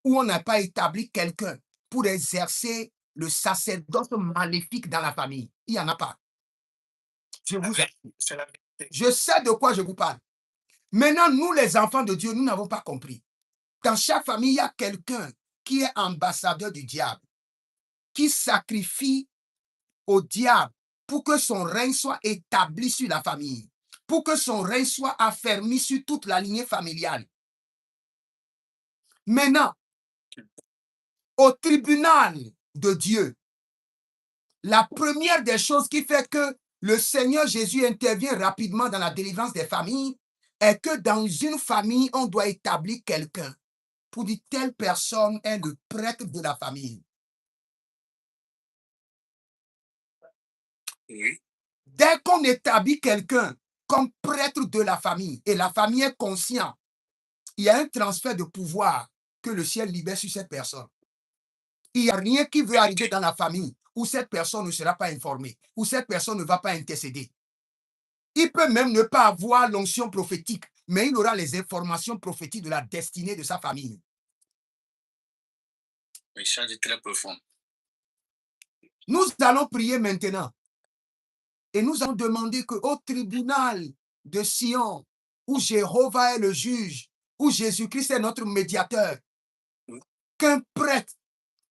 où on n'a pas établi quelqu'un pour exercer le sacerdoce maléfique dans la famille. Il n'y en a pas. Je vous assure. Je sais de quoi je vous parle. Maintenant, nous, les enfants de Dieu, nous n'avons pas compris. Dans chaque famille, il y a quelqu'un qui est ambassadeur du diable, qui sacrifie au diable pour que son règne soit établi sur la famille, pour que son règne soit affermi sur toute la lignée familiale. Maintenant, au tribunal de Dieu, la première des choses qui fait que le Seigneur Jésus intervient rapidement dans la délivrance des familles est que dans une famille, on doit établir quelqu'un pour dire telle personne est le prêtre de la famille. Dès qu'on établit quelqu'un comme prêtre de la famille et la famille est consciente, il y a un transfert de pouvoir que le ciel libère sur cette personne. Il n'y a rien qui veut arriver dans la famille où cette personne ne sera pas informée, où cette personne ne va pas intercéder. Il peut même ne pas avoir l'onction prophétique, mais il aura les informations prophétiques de la destinée de sa famille. Oui, ça c'est très profond. Nous allons prier maintenant. Et nous allons demander qu'au tribunal de Sion, où Jéhovah est le juge, où Jésus-Christ est notre médiateur, qu'un prêtre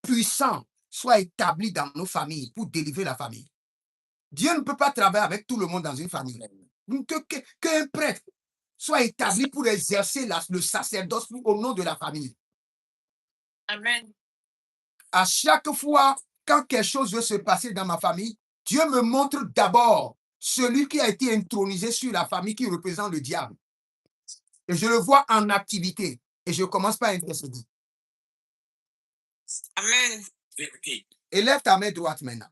puissant soit établi dans nos familles pour délivrer la famille. Dieu ne peut pas travailler avec tout le monde dans une famille. Qu'un prêtre soit établi pour exercer le sacerdoce au nom de la famille. Amen. À chaque fois, quand quelque chose veut se passer dans ma famille, Dieu me montre d'abord celui qui a été intronisé sur la famille qui représente le diable. Et je le vois en activité. Et je commence par intercéder. Amen. Élève ta main droite maintenant.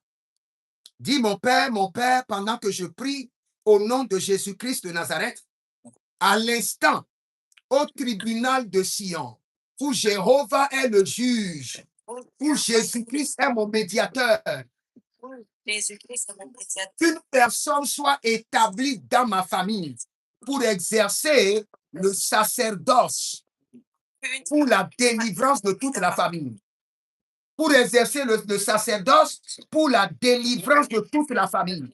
Dis, mon Père, pendant que je prie au nom de Jésus-Christ de Nazareth, à l'instant, au tribunal de Sion, où Jéhovah est le juge, où Jésus-Christ est mon médiateur, qu'une personne soit établie dans ma famille pour exercer le sacerdoce pour la délivrance de toute la famille. Pour exercer le sacerdoce, pour la délivrance de toute la famille.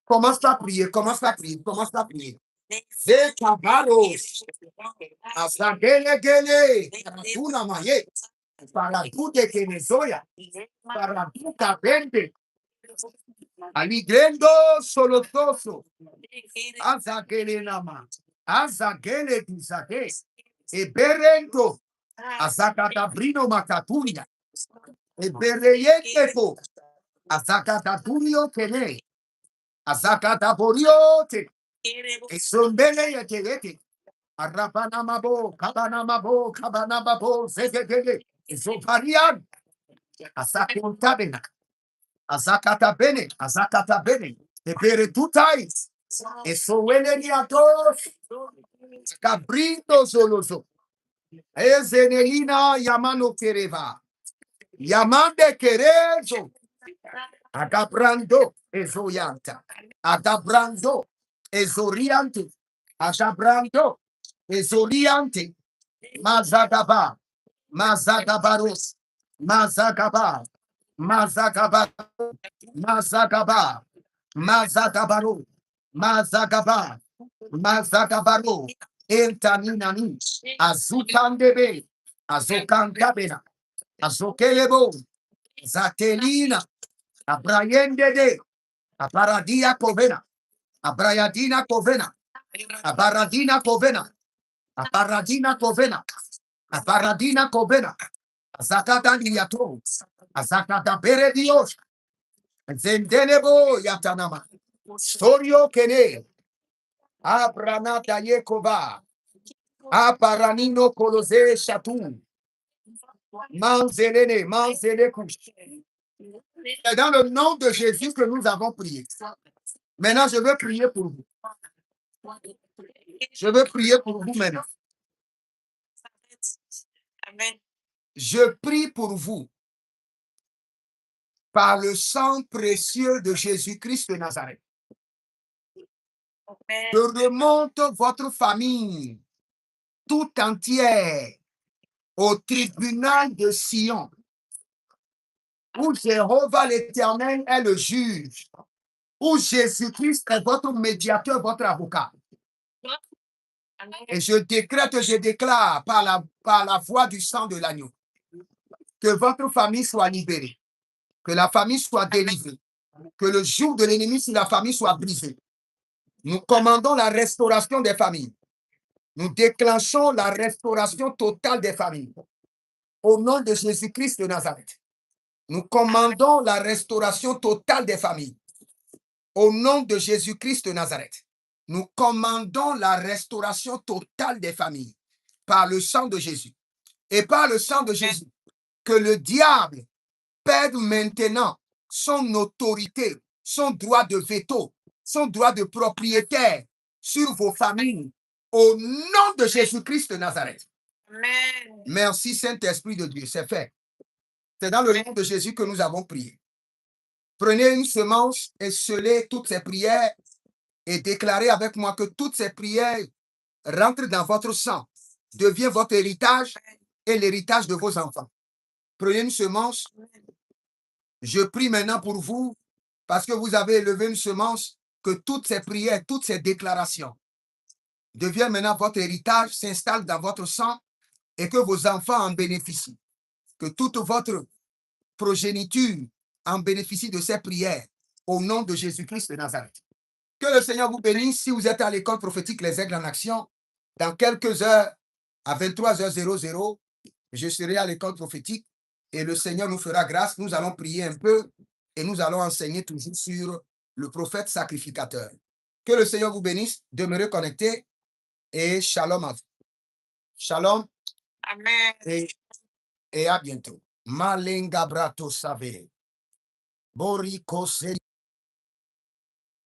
Commence à prier, commence à prier, commence à prier. Zekabaros, Asagelegele, Tuna Maye, Paradude Kenezoya, Paraduka Bende, Aligrendo Solotoso, Azagele Nama, Azagele Duzade, Eberento, Azakatabrino Macaturia, Ebereyeko, Azakataburio Kene, Azakataboriote, Esombele Yetelete, Arabanamabo, Kabanamabo, Kabanamabo, Zegegele, Ezoparian, Asakontabena, Azakatabene, Eberetutai, Esoweleniatos, Cabrito Zolozo, Ezenelina Yamano Kereva, Yamande Kerezo, Agabrando, Ezoyanta, Agabrando, Ezoriante, Agabrando, Ezoriante, Mazagaba, Mazagabaros, Mazagaba, Mazagaba, Mazagaba, Mazagabaro, Mazagaba, Mazagabaro, Entaninani, Azukandebe, Azokangabena, Azokelebo, Zatelina, Abrayendede, Abaradia Covena, Abrayadina Covena, Abaradina Covena, Aparadina Covena, Aparadina Covena, Azakata Liato, Azakata Beredios, Zendenebo Yatanama, Sorio Kene, Abranata Yekova, Aparanino Colose Chatou, Manzelene, Manzelekush. C'est dans le nom de Jésus que nous avons prié. Maintenant, je veux prier pour vous. Je veux prier pour vous maintenant. Amen. Je prie pour vous par le sang précieux de Jésus-Christ de Nazareth. Je remonte votre famille tout entière au tribunal de Sion, où Jéhovah l'Éternel est le juge, où Jésus-Christ est votre médiateur, votre avocat. Et je décrète, je déclare par la voix du sang de l'agneau que votre famille soit libérée, que la famille soit délivrée, que le joug de l'ennemi sur la famille soit brisé. Nous commandons la restauration des familles. Nous déclenchons la restauration totale des familles. Au nom de Jésus-Christ de Nazareth, nous commandons la restauration totale des familles. Au nom de Jésus-Christ de Nazareth, nous commandons la restauration totale des familles par le sang de Jésus. Et par le sang de Jésus, que le diable perde maintenant son autorité, son droit de veto, son droit de propriétaire sur vos familles. Au nom de Jésus-Christ de Nazareth. Amen. Merci Saint-Esprit de Dieu, c'est fait. C'est dans le nom de Jésus que nous avons prié. Prenez une semence et scellez toutes ces prières et déclarez avec moi que toutes ces prières rentrent dans votre sang, deviennent votre héritage et l'héritage de vos enfants. Prenez une semence. Je prie maintenant pour vous parce que vous avez élevé une semence, que toutes ces prières, toutes ces déclarations deviennent maintenant votre héritage, s'installent dans votre sang et que vos enfants en bénéficient. Que toute votre progéniture en bénéficie de ces prières au nom de Jésus-Christ de Nazareth. Que le Seigneur vous bénisse. Si vous êtes à l'école prophétique Les Aigles en Action, dans quelques heures, à 23h00, je serai à l'école prophétique et le Seigneur nous fera grâce. Nous allons prier un peu et nous allons enseigner toujours sur le prophète sacrificateur. Que le Seigneur vous bénisse. Demeurez connectés et shalom à vous. Shalom. Amen. Et à bientôt. Malenga brato save. Boriko